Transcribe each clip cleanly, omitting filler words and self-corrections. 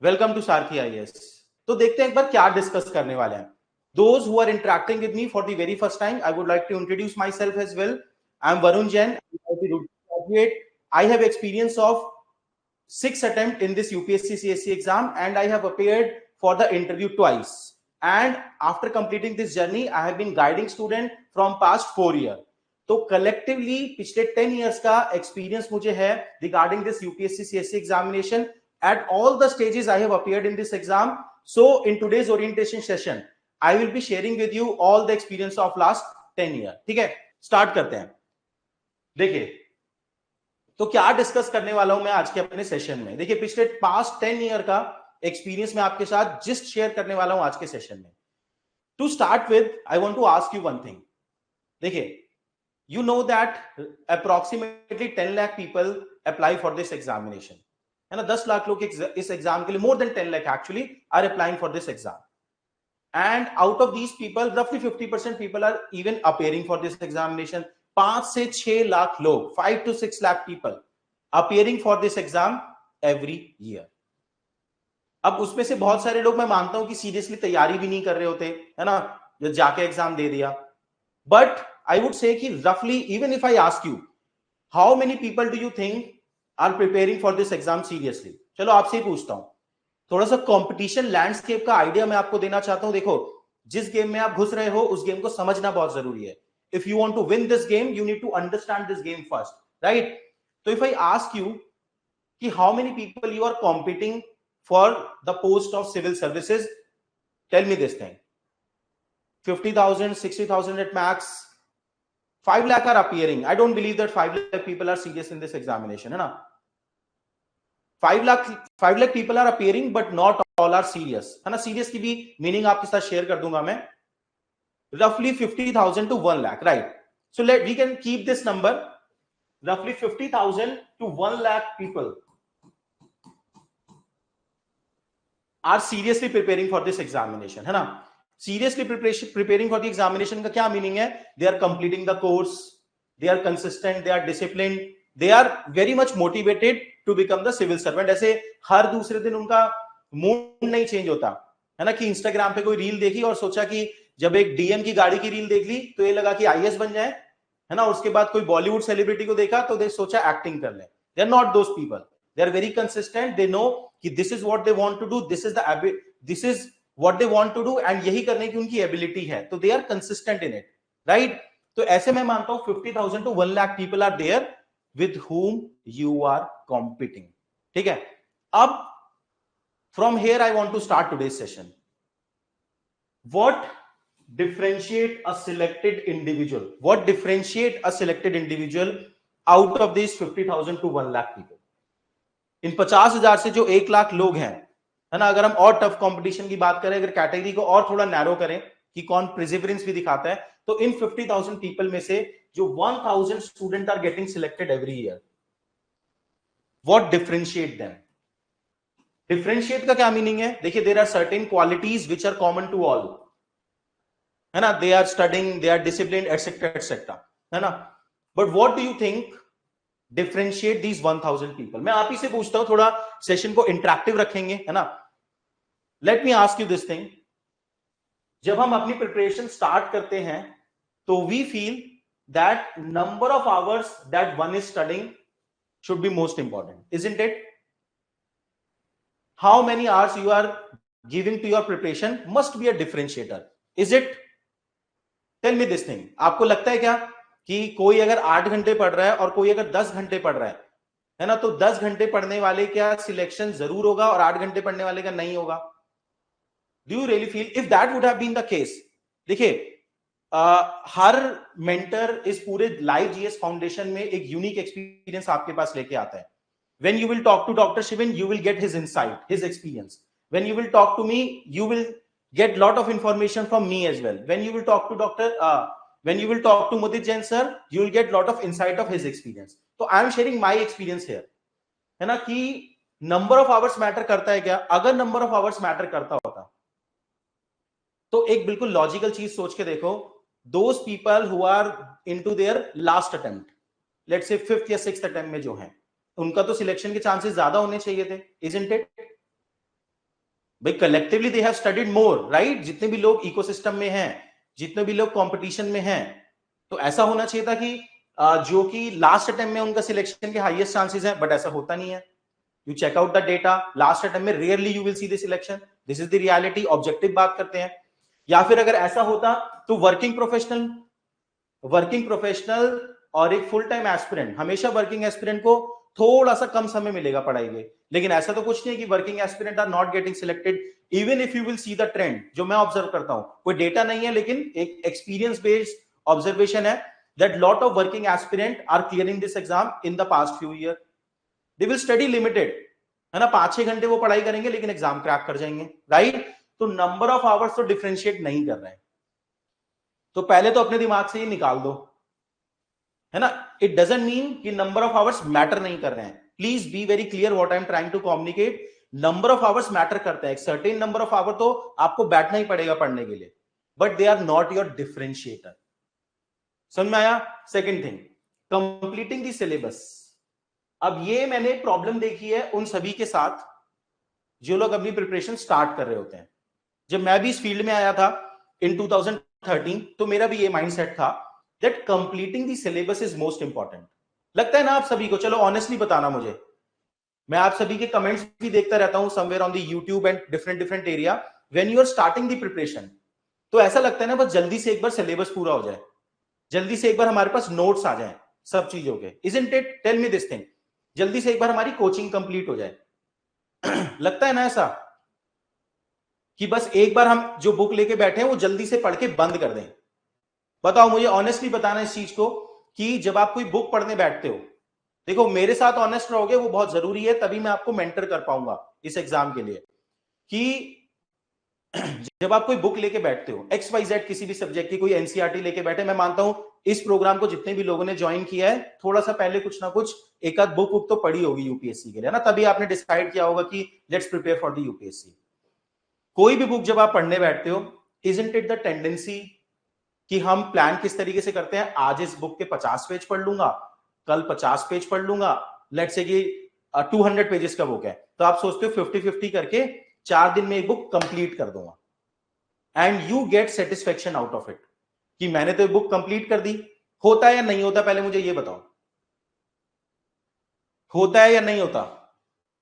Welcome to Sarathi IAS. तो देखते हैं एक बार क्या डिस्कस करने वाले हैं। Those who are interacting with me for the very first time, I would like to introduce myself as well. I'm Varun Jain. I'm a graduate. I have experience of 6 attempts in this UPSC CSC exam, and I have appeared for the interview twice. And after completing this journey, I have been guiding student from past 4 years. तो collectively पिछले 10 years का experience मुझे है regarding this UPSC CSC examination. At all the stages I have appeared in this exam. So in today's orientation session, I will be sharing with you all the experience of last 10 years. ठीक है, start करते हैं। देखिए, तो क्या discuss करने वाला हूं मैं आज के अपने सेशन में। देखिए, पिछले पास्ट 10 ईयर का एक्सपीरियंस मैं आपके साथ जिस्ट शेयर करने वाला हूं आज के सेशन में। To start with, I want to ask you one thing. देखिए, you know that approximately 10 lakh people apply for this examination, है ना। 10 लाख लोग इस एग्जाम के लिए, more than 10 lakh actually are applying for this exam, and out of these people roughly 50% people are even appearing for this examination. 5 से 6 लाख लोग, 5 to 6 lakh people appearing for this exam every year. अब उसमें से बहुत सारे लोग मैं मानता हूं कि सीरियसली तैयारी भी नहीं कर रहे होते, है ना, जो जाके एग्जाम दे दिया। बट I would say कि roughly, even if I ask you, how many people do you think are preparing for this exam seriously? चलो आपसे ही पूछता हूं, थोड़ा सा कंपटीशन लैंडस्केप का आइडिया मैं आपको देना चाहता हूं। देखो, जिस गेम में आप घुस रहे हो उस गेम को समझना बहुत जरूरी है। If you want to win this game, you need to understand this game first, right? तो इफ आई आस्क यू कि how many people you are competing for the post of civil services, tell me this thing. 50,000, 60,000 at max, 5 lakh are appearing. I don't believe that 5 lakh people are serious in this examination, है ना। 5 lakh people are appearing, but not all are serious, है ना। serious की भी meaning आपके साथ share कर दूंगा मैं। roughly 50,000 to 1 lakh, right? So we can keep this number, roughly 50,000 to 1 lakh people are seriously preparing for this examination, है ना। seriously preparing for the examination का क्या मीनिंग है? They are completing the course, they are consistent, they are disciplined, they are very much motivated to become the civil servant. ऐसे हर दूसरे दिन उनका mood नहीं चेंज होता, है ना, कि इंस्टाग्राम पे कोई रील देखी और सोचा कि जब एक डीएम की गाड़ी की रील देख ली तो ये लगा कि आईएएस बन जाए, है ना। उसके बाद कोई बॉलीवुड सेलिब्रिटी को देखा तो दे सोचा एक्टिंग कर ले। They are not those people, they are very consistent, they know कि this is what they want to do, this is what they want to do, and यही करने की उनकी एबिलिटी है, तो they are consistent in it, right? तो ऐसे मैं मानता हूं 50,000 to 1 lakh people are there with whom you are competing, ठीक है। अब from here I want to start today's session. What differentiate a selected individual? What differentiate a selected individual out of these 50,000 to 1 lakh people? इन 50,000 से जो 1 लाख लोग हैं, है ना, अगर हम और टफ कंपटीशन की बात करें, अगर कैटेगरी को और थोड़ा नैरो करें कि कौन प्रिजिवरेंस भी दिखाता है, तो इन 50,000 पीपल में से जो 1,000 student are getting selected every year, what differentiate them? Differentiate का क्या मीनिंग है? देखिए, there are certain qualities which are common to all, है ना। They are studying, they are discipline, etcetera, है ना। But what do you think differentiate these 1,000 people? मैं आप ही से पूछता हूं, थोड़ा सेशन को इंटरेक्टिव रखेंगे, है ना। Let me ask you this thing. जब हम अपनी प्रिपरेशन स्टार्ट करते हैं तो we feel that number of hours that one is studying should be most important, isn't it? How many hours you are giving to your preparation must be a differentiator, is it? Tell me this thing. आपको लगता है क्या कि कोई अगर 8 घंटे पढ़ रहा है और कोई अगर 10 घंटे पढ़ रहा है ना, तो 10 घंटे पढ़ने वाले का सिलेक्शन जरूर होगा और 8 घंटे पढ़ने वाले का नहीं होगा? Do you really feel if that would have been the case? देखिए, हर मेंटर इस पूरे लाइव जीएस फाउंडेशन में एक यूनिक एक्सपीरियंस आपके पास लेके आता है। When you will talk to Dr. Shivan, you will get his insight, his experience. When you will talk to me, you will get lot of information from me as well. When you will talk to when you will talk to Mudit Jain sir, you will get lot of insight of his experience. So I am sharing my experience here, है ना, कि number of hours matter करता है क्या? अगर number of hours matter करता होता तो एक बिल्कुल लॉजिकल चीज सोच के देखो, those people who are into their last attempt, let's say 5th या 6th attempt में जो हैं, उनका तो सिलेक्शन के चांसेस ज्यादा होने चाहिए थे, isn't it? भाई collectively they have studied more, right? जितने भी लोग इकोसिस्टम में हैं, जितने भी लोग कंपटीशन में हैं, तो ऐसा होना चाहिए था कि जो कि लास्ट अटेम्प्ट में उनका सिलेक्शन के हाईएस्ट चांसेस है, बट ऐसा होता नहीं है। You check out the data, last attempt में rarely you will see the selection. This is the reality, objective बात करते हैं। या फिर अगर ऐसा होता तो वर्किंग प्रोफेशनल और एक फुल टाइम एस्पिरेंट, हमेशा वर्किंग एस्पिरेंट को थोड़ा सा कम समय मिलेगा पढ़ाई में, लेकिन ऐसा तो कुछ नहीं है कि working aspirant are not getting selected. Even if you will see the trend, जो मैं ऑब्जर्व करता हूं, कोई डेटा नहीं है लेकिन एक एक्सपीरियंस बेस्ड ऑब्जर्वेशन है, that lot of working aspirant are clearing this exam in the past few year. They will study limited, है ना, 5-6 घंटे वो पढ़ाई करेंगे लेकिन एग्जाम क्रैक कर जाएंगे, राइट? तो नंबर ऑफ आवर्स तो डिफरेंशिएट नहीं कर रहे हैं। तो पहले तो अपने दिमाग से ही निकाल दो, है ना। इट डजंट मीन कि नंबर ऑफ आवर्स मैटर नहीं कर रहे हैं। Please be very clear what I am trying to communicate. Number of hours matter करते हैं, एक सर्टेन नंबर ऑफ आवर तो आपको बैठना ही पड़ेगा पढ़ने के लिए, but they are not your differentiator. समझ में आया? Second thing, completing the syllabus. अब ये मैंने प्रॉब्लम देखी है उन सभी के साथ जो लोग अपनी प्रिपरेशन स्टार्ट कर रहे होते हैं। जब मैं भी इस फील्ड में आया था इन 2013, तो मेरा भी ये माइंडसेट था that completing the syllabus is most important. लगता है ना आप सभी को? चलो ऑनेस्टली बताना मुझे, मैं आप सभी के कमेंट्स भी देखता रहता हूं somewhere on the YouTube and different area. When you are starting the preparation, तो ऐसा लगता है ना बस जल्दी से एक बार सिलेबस पूरा हो जाए, जल्दी से एक बार हमारे पास नोट्स आ जाए सब चीजों के। Isn't it? Tell me this thing, जल्दी से एक बार हमारी कोचिंग कंप्लीट हो जाए। लगता है ना ऐसा कि बस एक बार हम जो बुक लेके बैठे हैं वो जल्दी से पढ़ के बंद कर दें? बताओ मुझे, ऑनेस्टली बताना इस चीज को कि जब आप कोई बुक पढ़ने बैठते हो, देखो मेरे साथ ऑनेस्ट रहोगे वो बहुत जरूरी है, तभी मैं आपको मेंटर कर पाऊंगा इस एग्जाम के लिए। कि जब आप कोई बुक लेके बैठते हो XYZ किसी भी सब्जेक्ट की, कोई एनसीईआरटी लेके बैठे, मैं मानता हूं इस प्रोग्राम को जितने भी लोगों ने ज्वाइन किया है थोड़ा सा पहले कुछ ना कुछ एक आध बुक तो पढ़ी होगी यूपीएससी के लिए, ना, तभी आपने डिसाइड किया होगा कि let's prepare for the UPSC. कोई भी बुक जब आप पढ़ने बैठते हो, इजंट इट द टेंडेंसी कि हम प्लान किस तरीके से करते हैं, आज इस बुक के 50 पेज पढ़ लूंगा, कल 50 पेज पढ़ लूंगा। लेट्स से कि 200 पेजेस का बुक है, तो आप सोचते हो 50-50 करके 4 दिन में एक बुक कंप्लीट कर दूंगा, and you get satisfaction out of it कि मैंने तो बुक कंप्लीट कर दी। होता है या नहीं होता? पहले मुझे ये बताओ, होता है या नहीं होता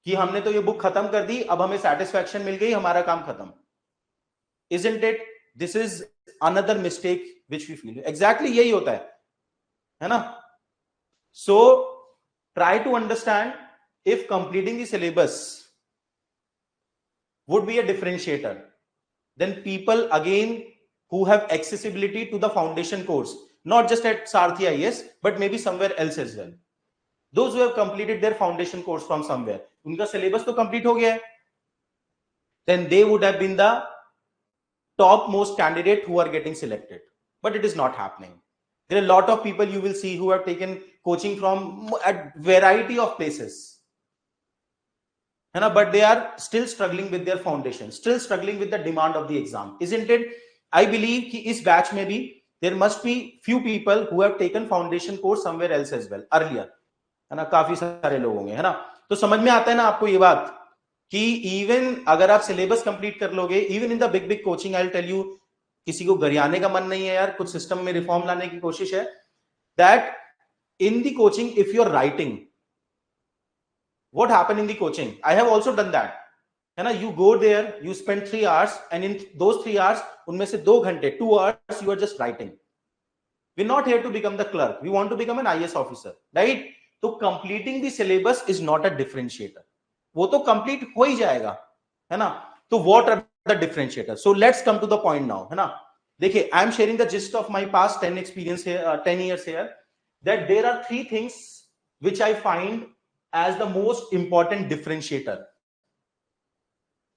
कि हमने तो ये बुक खत्म कर दी, अब हमें सेटिस्फेक्शन मिल गई, हमारा काम खत्म? Isn't it? This is another mistake which we feel. Exactly यही होता है ना। So try to understand, if completing the syllabus would be a differentiator, then people again who have accessibility to the foundation course, not just at Sarthi IAS but maybe somewhere else as well, those who have completed their foundation course from somewhere, unka syllabus to complete ho gaya hai, then they would have been the top most candidate who are getting selected, but it is not happening. There are a lot of people you will see who have taken coaching from a variety of places, है ना, but they are still struggling with their foundation, still struggling with the demand of the exam, isn't it? I believe कि इस batch में भी there must be few people who have taken foundation course somewhere else as well earlier, है ना, काफी सारे लोग होंगे, है ना। तो समझ में आता है ना आपको ये बात कि इवन अगर आप सिलेबस कंप्लीट कर लोगे, even in the big big coaching, I will tell you, किसी को गरियाने का मन नहीं है यार, कुछ सिस्टम में रिफॉर्म लाने की कोशिश है, that in the coaching if you are writing, what happened in the coaching, I have also done that, है ना। you go there, you spend 3 hours and in those 3 hours उनमें से 2 घंटे 2 hours you are just writing. We're not here to become the clerk, we want to become an IAS officer, right? तो completing the syllabus is not a differentiator, वो तो complete हो ही जाएगा, है ना। तो what are the differentiators? So let's come to the point now, है ना। देखिए, I am sharing the gist of my past 10 experience here, 10 years here, that there are 3 things which I find as the most important differentiator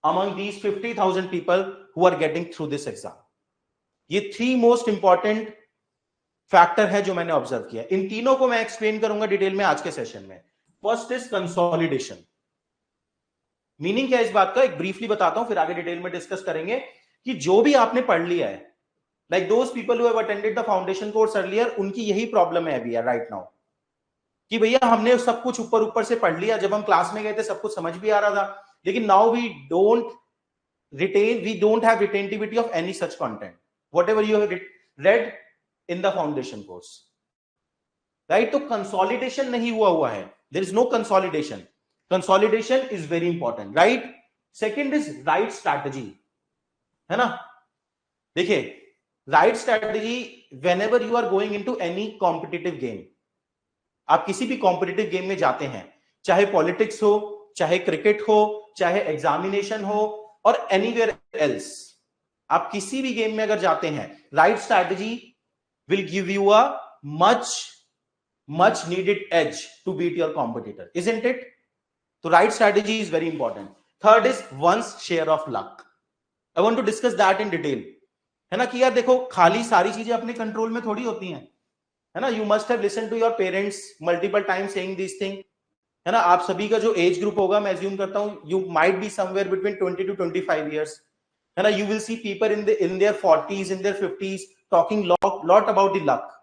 among these 50,000 people who are getting through this exam. ये 3 most important factor है जो मैंने observe किया, इन तीनों को मैं explain करूंगा detail में आज के सेशन में। First is consolidation. मीनिंग क्या है इस बात का, एक ब्रीफली बताता हूं, फिर आगे डिटेल में डिस्कस करेंगे कि जो भी आपने पढ़ लिया है, like those people who have attended the foundation course earlier, उनकी यही प्रॉब्लम है अभी राइट नाउ कि भैया हमने सब कुछ ऊपर ऊपर से पढ़ लिया, जब हम क्लास में गए थे सब कुछ समझ भी आ रहा था, लेकिन now we don't retain, we don't have retentivity of any such content, whatever you have read in the foundation course, right? तो consolidation नहीं हुआ है, there is no consolidation. Consolidation is very important, right? Second is right strategy, है ना? देखिए, right strategy whenever you are going into any competitive game, आप किसी भी कॉम्पिटिटिव गेम में जाते हैं, चाहे पॉलिटिक्स हो, चाहे क्रिकेट हो, चाहे एग्जामिनेशन हो और एनीवेयर एल्स, आप किसी भी गेम में अगर जाते हैं, right strategy will give you a much needed edge to beat your competitor, isn't it? So right strategy is very important. Third is one's share of luck. I want to discuss that in detail, है ना? कि यार देखो, खाली सारी चीजें अपने control में थोड़ी होती हैं, है ना? You must have listened to your parents multiple times saying this thing, है ना? आप सभी का जो एज ग्रुप होगा, मैं अज्यूम करता हूं you might be somewhere between 20 to 25 years, है ना? You will see people in their 40s, in their 50s talking lot about the luck,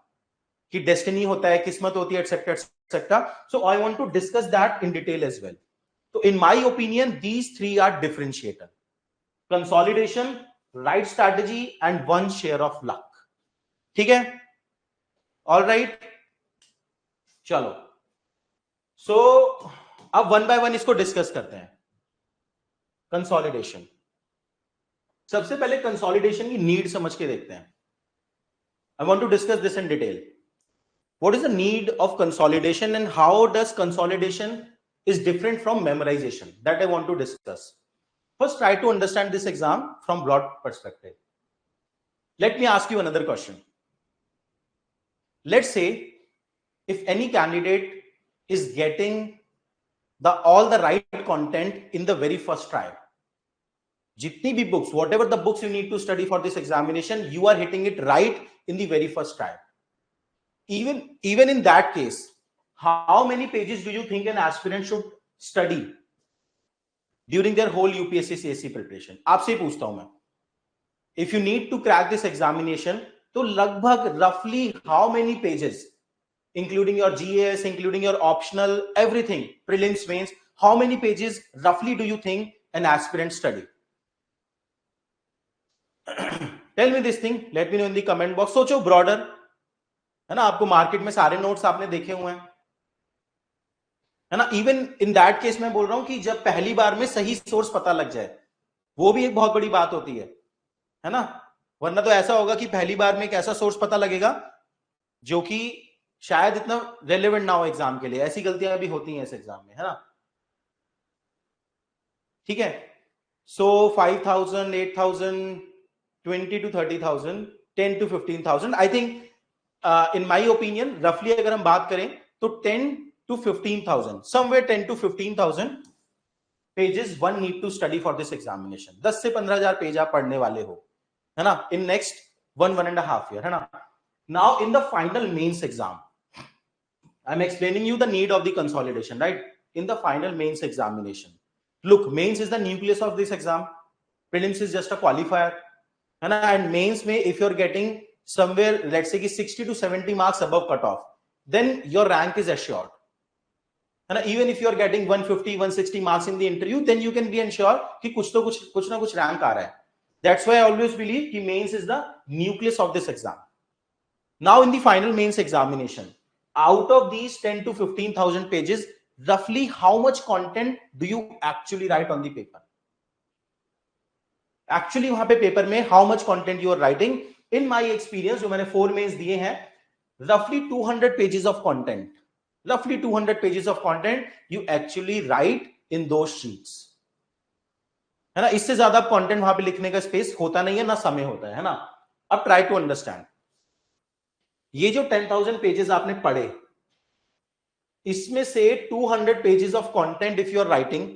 कि डेस्टिनी होता है, किस्मत होती है, etcetera etcetera. So I want to discuss that in detail as well. तो in my opinion these three are differentiator: consolidation, right strategy and one share of luck. ठीक है, all right, चलो. सो अब वन बाय वन इसको discuss करते हैं. Consolidation, सबसे पहले कंसोलिडेशन की नीड समझ के देखते हैं. I want to discuss this in detail. What is the need of consolidation and how does consolidation is different from memorization? That I want to discuss. First, try to understand this exam from broad perspective. Let me ask you another question. Let's say if any candidate is getting all the right content in the very first try, jitni bhi books, whatever the books you need to study for this examination, you are hitting it right in the very first try. Even in that case, how many pages do you think an aspirant should study during their whole UPSC CSC preparation? आपसे ही पूछता हूं मैं. If you need to crack this examination, तो लगभग roughly how many pages, including your GS, including your optional, everything, prelims, mains, how many pages roughly do you think an aspirant study? Tell me this thing. Let me know in the comment box. सोचो broader, है ना? आपको market में सारे notes आपने देखे हुए हैं, है ना? इवन इन दैट केस मैं बोल रहा हूं कि जब पहली बार में सही सोर्स पता लग जाए, वो भी एक बहुत बड़ी बात होती है ना? वरना तो ऐसा होगा कि पहली बार में एक ऐसा सोर्स पता लगेगा जो कि शायद इतना रेलेवेंट ना हो एग्जाम के लिए. ऐसी गलतियां भी होती हैं इस एग्जाम में, है ना? ठीक है. सो 5,000, 8,000, 20 to 30,000, 10 to 15,000, I think in my opinion roughly अगर हम बात करें तो 10 to 15,000, somewhere 10 to 15,000 pages one need to study for this examination. 10 से 15,000 पेज आप पढ़ने वाले हो, है ना? in next 1.5 year, है ना? Now in the final mains exam, I'm explaining you the need of the consolidation, right? In the final mains examination, look, mains is the nucleus of this exam, prelims is just a qualifier, है ना? and mains में if you're getting somewhere, let's say 60 to 70 marks above cutoff, then your rank is assured, and even if you are getting 150, 160 marks in the interview, then you can be ensured कि कुछ ना कुछ rank आ रहा है. That's why I always believe कि mains is the nucleus of this exam. Now in the final mains examination, out of these 10 to 15,000 pages, roughly how much content do you actually write on the paper? Actually वहां पे paper में how much content you are writing? In my experience, जो मैंने 4 mains दिए हैं, roughly 200 pages of content. Roughly 200 pages of content you actually write in those sheets. है ना? इससे ज्यादा कंटेंट वहां पे लिखने का स्पेस होता नहीं है, ना समय होता है ना? अब ट्राई टू अंडरस्टैंड. ये जो 10,000 पेजेस आपने पढ़े, इसमें से 200 pages of content if you are writing,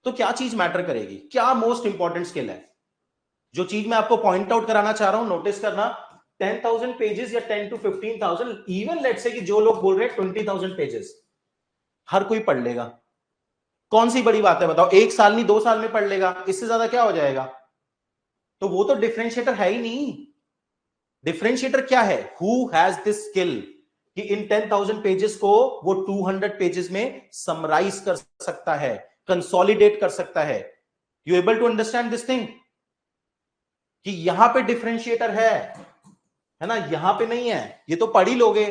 तो क्या चीज मैटर करेगी? क्या मोस्ट इंपॉर्टेंट स्किल है? जो चीज मैं आपको पॉइंट आउट कराना चाह रहा हूं, नोटिस करना, 10,000 पेजेस या 10 to 15,000, इवन लेट्स से कि जो लोग बोल रहे हैं 20,000 पेजेस, हर कोई पढ़ लेगा. कौन सी बड़ी बात है बताओ? 1 साल नहीं 2 साल में पढ़ लेगा, इससे ज्यादा क्या हो जाएगा? तो वो तो डिफरेंशिएटर है ही नहीं. डिफरेंशिएटर क्या है? हु हैज दिस स्किल कि इन 10,000 पेजेस को वो 200 पेजेस में समराइज कर सकता है, कंसोलिडेट कर सकता है. You able to understand this thing कि यहां पे डिफरेंशिएटर है ना, यहां पे नहीं है, ये तो पढ़ ही लोगे,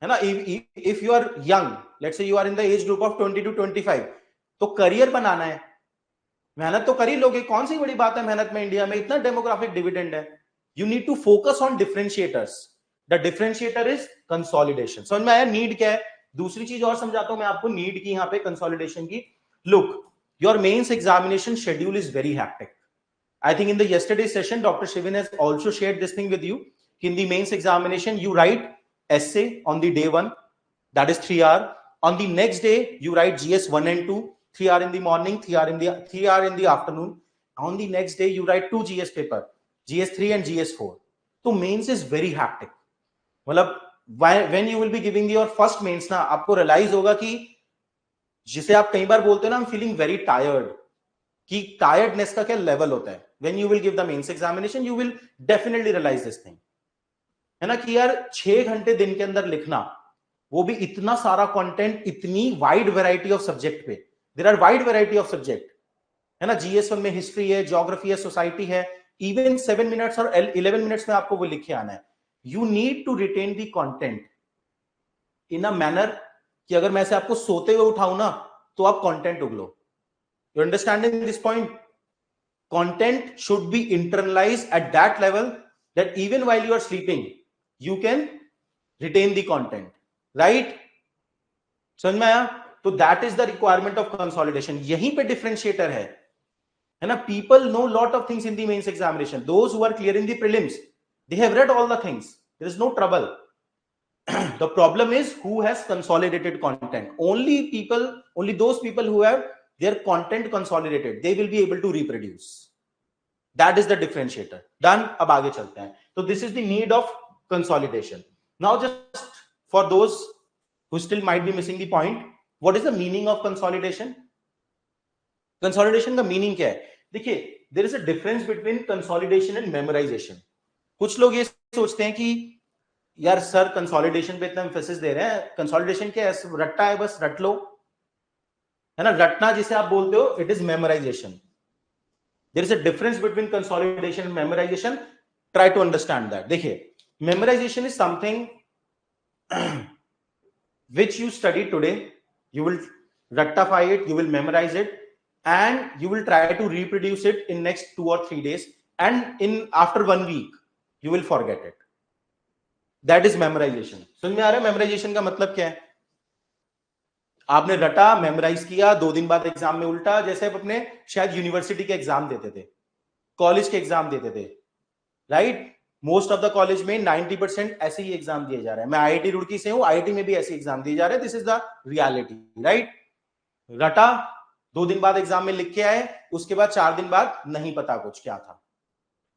है ना। If you are young, let's say you are in the age group of 20 to 25, तो करियर बनाना है, मेहनत तो कर ही लोगे, कौन सी बड़ी बात है मेहनत में, इंडिया में इतना डेमोग्राफिक डिविडेंड है। You need to focus on differentiators, the differentiator is consolidation. समझ में आया नीड क्या है? दूसरी चीज और समझाता हूं मैं आपको नीड की, यहां पे कंसोलिडेशन की। Look, your mains examination schedule is very hectic. I think in the yesterday session, Dr. Shivin has also shared this thing with you. In the mains examination, you write essay on the day 1, that is 3 hours. On the next day, you write GS 1 and 2, 3 hours in the morning, 3 hours in the afternoon. On the next day, you write 2 GS paper, GS 3 and GS 4. So mains is very hectic. मतलब when you will be giving your first mains ना, आपको realize होगा कि जिसे आप कई बार बोलते हो ना, I'm feeling very tired, कि टायर्डनेस का क्या लेवल होता है। When you will give the mains examination, you will definitely realise this thing, है ना, कि यार 6 घंटे दिन के अंदर लिखना, वो भी इतना सारा कंटेंट, इतनी वाइड वैरायटी ऑफ सब्जेक्ट पे। There are wide variety of subject, है ना। जीएस 1 में हिस्ट्री है, ज्योग्राफी है, सोसाइटी है, इवन 7 मिनट्स और 11 मिनट्स में आपको वो लिख के आना है। You need to retain the content in a manner कि अगर मैं से आपको सोते हुए उठाऊं ना, तो आप content उगलो। You understanding this point? Content should be internalized at that level that even while you are sleeping, you can retain the content, right? समझ में आया? तो that is the requirement of consolidation. यहीं पे differentiator है ना? People know lot of things in the mains examination. Those who are clearing the prelims, they have read all the things. There is no trouble. The problem is who has consolidated content. Only those people who have their content consolidated, they will be able to reproduce. That is the differentiator. Done. अब आगे चलते हैं. So this is the need of consolidation. Now just for those who still might be missing the point, what is the meaning of consolidation? Consolidation का meaning क्या है? देखिए, there is a difference between consolidation and memorization. कुछ लोग ये सोचते हैं कि यार सर कंसोलिडेशन पे इतना एम्फेसिस दे रहे हैं, कंसोलिडेशन क्या है? रट्टा है, बस रट लो, है ना। रटना जिसे आप बोलते हो, it is memorisation. There is a difference between consolidation and memorisation. Try to understand that. देखिए, memorisation is something which you study today, you will rectify it, you will memorize it, and you will try to reproduce it in next 2 or 3 days, and in after 1 week you will forget it. That is memorization. समझ में आ रहा है memorization का मतलब क्या है? आपने रटा, मेमोराइज किया, 2 दिन बाद एग्जाम में उल्टा, जैसे आप अपने शायद यूनिवर्सिटी के एग्जाम देते थे, कॉलेज के एग्जाम देते थे, right. Most of the college में 90% ऐसे ही एग्जाम दिए जा रहे हैं। मैं आईआईटी रुड़की से हूं, आईआईटी में भी ऐसे एग्जाम दिए जा रहे हैं। This is the reality, right. रटा, 2 दिन बाद एग्जाम में लिख के आए, उसके बाद 4 दिन बाद नहीं पता कुछ क्या था,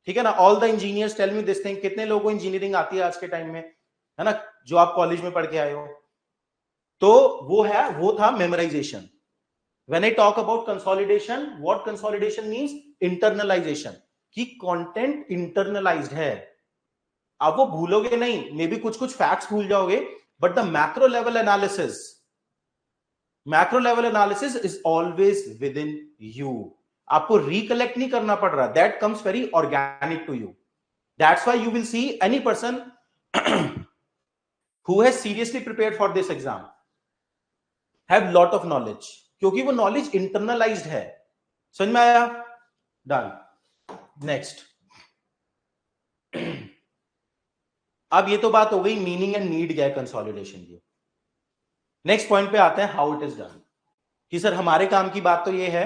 ठीक है ना। All the engineers tell me this thing. कितने लोगों को इंजीनियरिंग आती है आज के टाइम में, है ना, जो आप कॉलेज में पढ़ के आए हो? तो वो था memorisation. When I talk about consolidation, what consolidation means? Internalization, कि कंटेंट इंटरनलाइज्ड है। अब वो भूलोगे नहीं, मे बी कुछ फैक्ट्स भूल जाओगे, but the macro level analysis is always within you. आपको रिकलेक्ट नहीं करना पड़ रहा, that comes very organic to you. That's why you will see any person who has seriously prepared for this exam have lot of knowledge, क्योंकि वो knowledge internalised है। समझ में आया? डन। नेक्स्ट, अब ये तो बात हो गई मीनिंग एंड नीड क्या है कंसोलिडेशन की। नेक्स्ट पॉइंट पे आते हैं, हाउ इट इज डन। कि सर हमारे काम की बात तो ये है,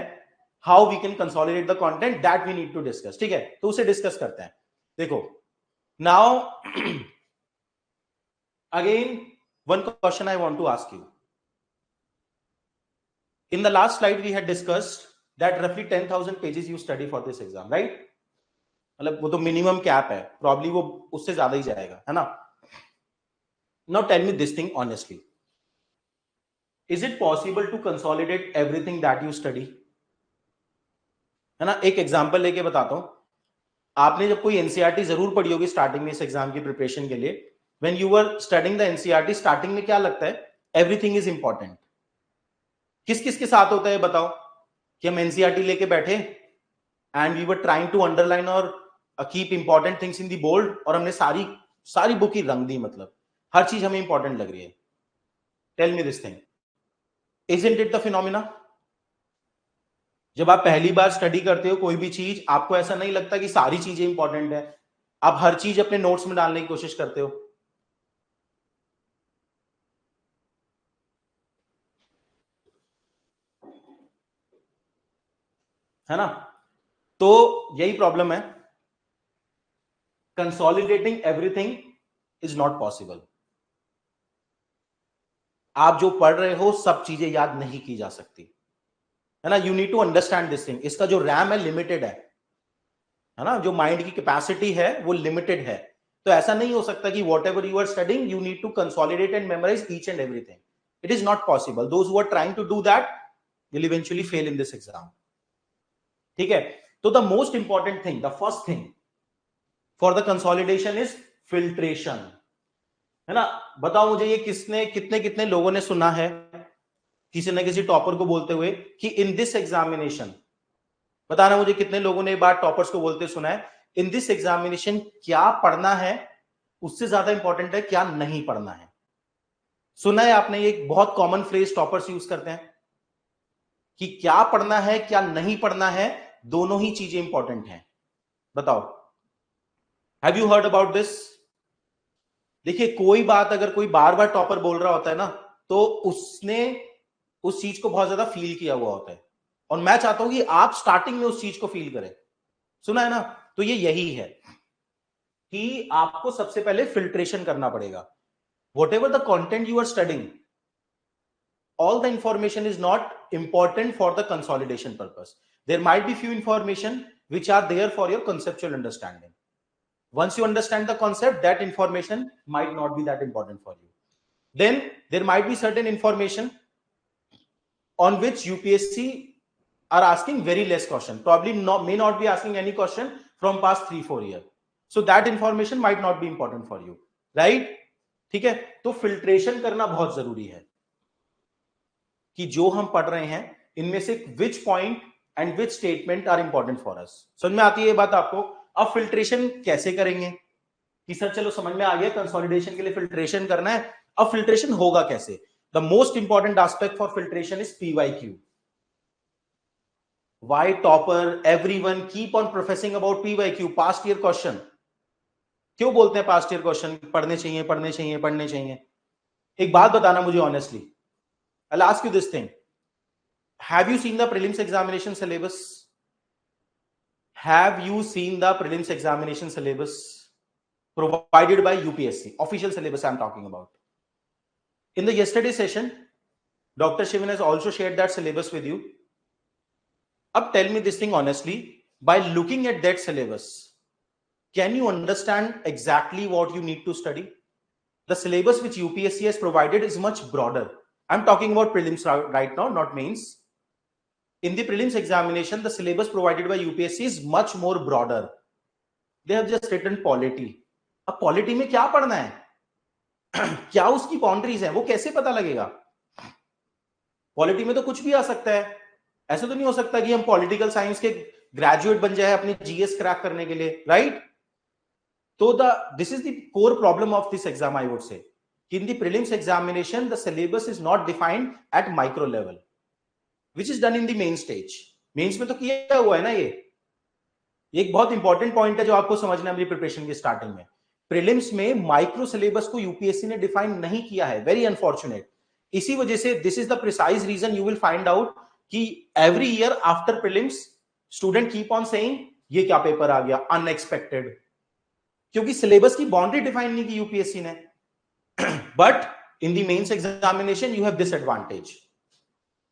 how we can consolidate the content, that we need to discuss, ठीक है। तो उसे डिस्कस करते हैं। देखो, now again one question I want to ask you. In the last slide, we had discussed that roughly 10,000 pages you study for this exam, right? मतलब वो तो मिनिमम कैप है, प्रॉब्ली वो उससे ज्यादा ही जाएगा, है ना। Now tell me this thing honestly. Is it possible to consolidate everything that you study? है ना। एक एग्जांपल लेके बताता हूं। आपने जब कोई एनसीईआरटी जरूर पढ़ी होगी स्टार्टिंग में इस एग्जाम की प्रिपरेशन के लिए। When you were studying the NCERT, starting में क्या लगता है? Everything is important. किस किस के साथ होता है बताओ? कि हम एनसीईआरटी लेके बैठे and we were trying to underline और keep important things in the bold, और हमने सारी बुक ही रंग दी, मतलब हर चीज हमें इंपॉर्टेंट लग रही है. Tell me this thing, isn't it the phenomena? जब आप पहली बार स्टडी करते हो कोई भी चीज, आपको ऐसा नहीं लगता कि सारी चीजें इंपॉर्टेंट है? आप हर चीज अपने नोट्स में डालने की कोशिश करते हो, है ना? तो यही प्रॉब्लम है, consolidating everything is not possible. आप जो पढ़ रहे हो सब चीजें याद नहीं की जा सकती, है ना? You need to understand this thing. इसका जो रैम है लिमिटेड है ना? जो माइंड की कैपेसिटी है वो लिमिटेड है. तो ऐसा नहीं हो सकता कि whatever you are studying you need to consolidate and memorise each and everything. It is not possible. Those who are trying to do that will eventually fail in this exam. ठीक है? तो the most important thing, the first thing for the consolidation is filtration, है ना? बताओ मुझे, ये कितने कितने लोगों ने सुना है किसी न किसी टॉपर को बोलते हुए कि इन दिस एग्जामिनेशन, बताना मुझे कितने लोगों ने बात टॉपर्स को बोलते सुना है, इन दिस एग्जामिनेशन क्या पढ़ना है उससे ज्यादा इंपॉर्टेंट है क्या नहीं पढ़ना है? सुना है आपने? ये एक बहुत कॉमन फ्रेज टॉपर्स यूज करते हैं कि क्या पढ़ना है क्या नहीं पढ़ना है, दोनों ही चीजें इंपॉर्टेंट हैं. बताओ, have you heard about this? देखिए, कोई बात अगर कोई बार बार टॉपर बोल रहा होता है ना, तो उसने उस चीज को बहुत ज्यादा फील किया हुआ होता है, और मैं चाहता हूं कि आप स्टार्टिंग में उस चीज को फील करें. सुना है ना? तो ये यही है कि आपको सबसे पहले फिल्ट्रेशन करना पड़ेगा. Whatever the content you are studying, all the information is not important for the consolidation purpose. There might be few information which are there for your conceptual understanding. Once you understand the concept, that information might not be that important for you. Then there might be certain information on which UPSC are asking very less question, probably may not be asking any question from past 3-4 years. So that information might not be important for you, right? ठीक है? तो filtration करना बहुत जरूरी है कि जो हम पढ़ रहे हैं इनमें से which point and which statement are important for us. समझ में आती है ये बात आपको? अब फिल्ट्रेशन कैसे करेंगे कि सर चलो समझ में आ गया कंसोलिडेशन के लिए फिल्ट्रेशन करना है, अब फिल्ट्रेशन होगा कैसे? The most important aspect for filtration is PYQ. Why topper everyone keep on professing about PYQ, past year question? क्यों बोलते हैं पास्ट ईयर क्वेश्चन पढ़ने चाहिए पढ़ने चाहिए पढ़ने चाहिए? एक बात बताना मुझे honestly, I'll ask you this thing. Have you seen the prelims examination syllabus? Have you seen the prelims examination syllabus provided by UPSC? Official syllabus I'm talking about. In the yesterday session, Dr. Shivan has also shared that syllabus with you. अब tell me this thing honestly, by looking at that syllabus, can you understand exactly what you need to study? The syllabus which UPSC has provided is much broader. I'm talking about prelims right now, not mains. In the prelims examination, the syllabus provided by UPSC is much more broader. They have just written polity. अब polity में क्या पढ़ना है? क्या उसकी boundaries है, वो कैसे पता लगेगा? पॉलिटी में तो कुछ भी आ सकता है. ऐसा तो नहीं हो सकता कि हम पॉलिटिकल साइंस के ग्रेजुएट बन जाए अपनी जीएस क्रैक करने के लिए, राइट? तो this is the core problem of this exam, I would say. In the prelims examination, the syllabus is not defined at micro level, which is done in the main stage. Mains में तो किया हुआ है ना. ये एक बहुत important point है जो आपको समझना है मेरी प्रिपरेशन की स्टार्टिंग में. प्रीलिम्स में माइक्रो सिलेबस को यूपीएससी ने डिफाइन नहीं किया है, वेरी अनफॉर्चुनेट. इसी वजह से this is the precise reason you will find out कि every year after prelims student keep on saying ये क्या पेपर आ गया अनएक्सपेक्टेड, क्योंकि सिलेबस की बाउंड्री डिफाइन नहीं की यूपीएससी ने. But in the mains examination you have this advantage.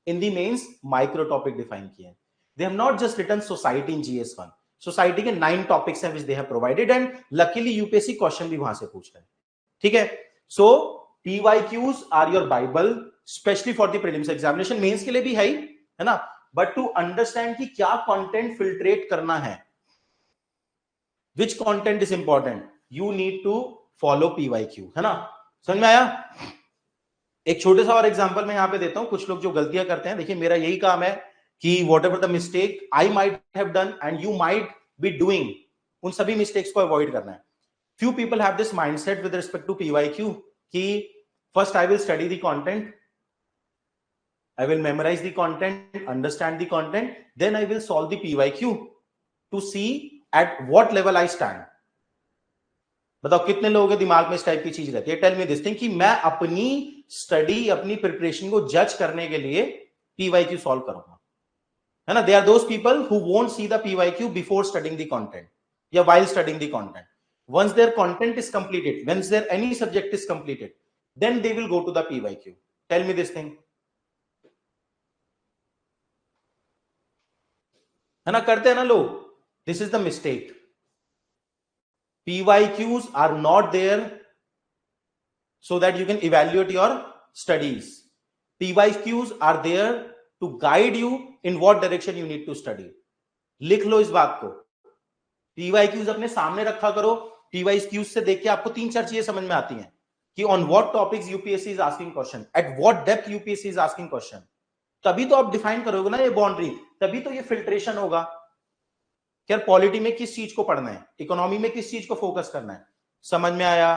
In the mains micro topic define किए. They have not just written society इन GS1. सोसाइटी के 9 टॉपिक्स हैं which they have provided and luckily UPSC question भी वहां से पूछ रहे हैं. ठीक है? So PYQs are your bible especially for the prelims examination. Mains के लिए भी है ना? But to understand कि क्या कंटेंट फिल्ट्रेट करना है, which content is important, you need to follow PYQ, है ना? समझ में आया? एक छोटे सा और एग्जांपल मैं यहां पे देता हूं. कुछ लोग जो गलतियां करते हैं, देखिए मेरा यही काम है कि whatever the mistake I might have done and you might be doing, उन सभी मिस्टेक्स को अवॉइड करना है. Few people have this mindset with respect to PYQ कि first I will study the content, I will memorize the content, understand the content, then I will solve the PYQ to see at what level I stand. बताओ कितने लोगों के दिमाग में इस type की चीज रहती है? टेल मी दिस थिंग कि मैं अपनी स्टडी, अपनी प्रिपरेशन को जज करने के लिए PYQ सॉल्व करूंगा, है ना? They are those people who won't see the PYQ before studying the content या while studying the content. Once their content is completed, once their any subject is completed, then they will go to the PYQ. Tell me this thing. है ना? करते हैं ना लोग? This is the mistake. PYQs are not there so that you can evaluate your studies. PYQs are there to guide you in what direction you need to study. लिख लो इस बात को. PYQs अपने सामने रखा करो. PYQs से देख के आपको 3-4 चीजें समझ में आती हैं कि on what topics UPSC is asking question, at what depth UPSC is asking question. तभी तो आप डिफाइन करोगे ना ये बाउंड्री, तभी तो ये फिल्ट्रेशन होगा. यार पॉलिटी में किस चीज को पढ़ना है, इकोनॉमी में किस चीज को फोकस करना है. समझ में आया?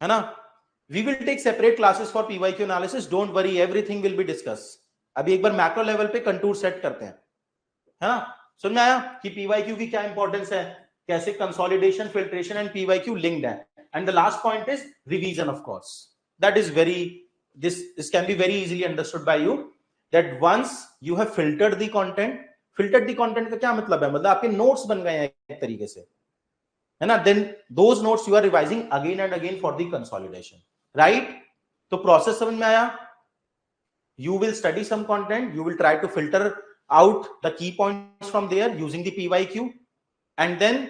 है ना? We will take separate classes for PYQ analysis, don't worry, everything will be discuss. अभी एक बार मैक्रो लेवल पे कंटूर सेट करते हैं, है ना? समझ में आया कि पीवाईक्यू की क्या इंपॉर्टेंस है, कैसे consolidation, filtration and PYQ linked है. And the last point is revision, of course. That is very, this can be very easily understood by you, that once you have filtered the content. filtered the content का क्या मतलब है? मतलब आपके notes बन गए हैं एक तरीके से, है ना? then those notes you are revising again and again for the consolidation, right? तो प्रोसेस समझ में आया? You will study some content, you will try to filter out the key points from there using the PYQ, and then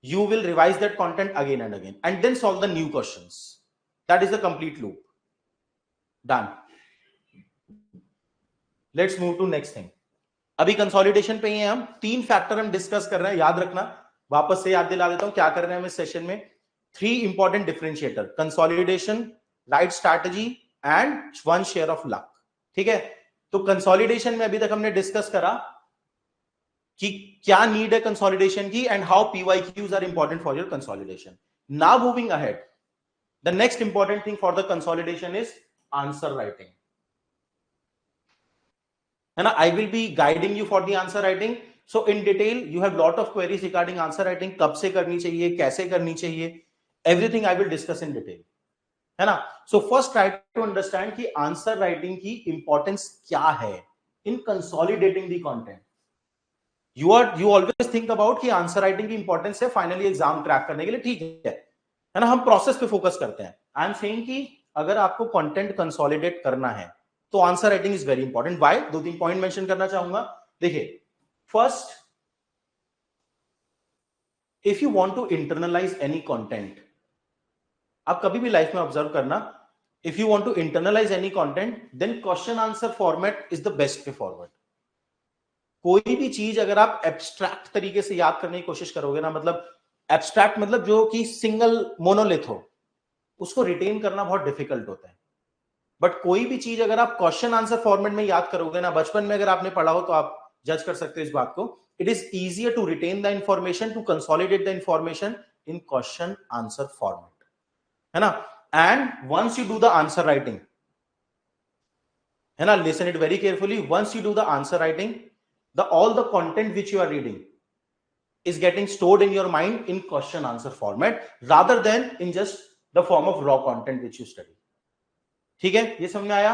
you will revise that content again and again, and then solve the new questions. That is the complete loop. Done. Let's move to next thing. अभी consolidation पे ही हैं हम. 3 factor हम discuss कर रहे हैं, याद रखना. वापस से याद दिला देता हूं क्या कर रहे हैं हम इस सेशन में. 3 important differentiator, consolidation, right strategy and 1 share of luck. ठीक है? तो कंसोलिडेशन में अभी तक हमने डिस्कस करा कि क्या नीड है कंसोलिडेशन की and how PYQs are important for your consolidation. Now moving ahead, the next important thing for the consolidation is answer writing, है ना? I will be guiding you for the answer writing. So in detail, you have lot of queries regarding answer writing. कब से करनी चाहिए, कैसे करनी चाहिए, everything I will discuss in detail, है ना? So first try to understand कि answer writing की importance क्या है in consolidating the content. You always think about कि answer writing की importance है finally exam crack करने के लिए, ठीक है ना? हम process पे focus करते हैं. I am saying कि अगर आपको content consolidate करना है तो answer writing is very important. Why? 2-3 point mention करना चाहूंगा. देखिए, first, if you want to internalise any content, आप कभी भी लाइफ में ऑब्जर्व करना, if you want to internalise any content, then question answer format is the best way forward. कोई भी चीज अगर आप एब्स्ट्रैक्ट तरीके से याद करने की कोशिश करोगे ना, मतलब एब्स्ट्रैक्ट मतलब जो कि सिंगल मोनोलिथ हो, उसको रिटेन करना बहुत डिफिकल्ट होता है. बट कोई भी चीज अगर आप क्वेश्चन आंसर फॉर्मेट में याद करोगे ना, बचपन में अगर आपने पढ़ा हो तो आप जज कर सकते हो इस बात को. It is easier to retain the information, to consolidate the information in question answer format, है ना? And once you do the answer writing, है ना, listen it very carefully. Once you do the answer writing, the all the content which you are reading is getting stored in your mind in question answer format rather than in just the form of raw content which you study. ठीक है? ये समझ में आया?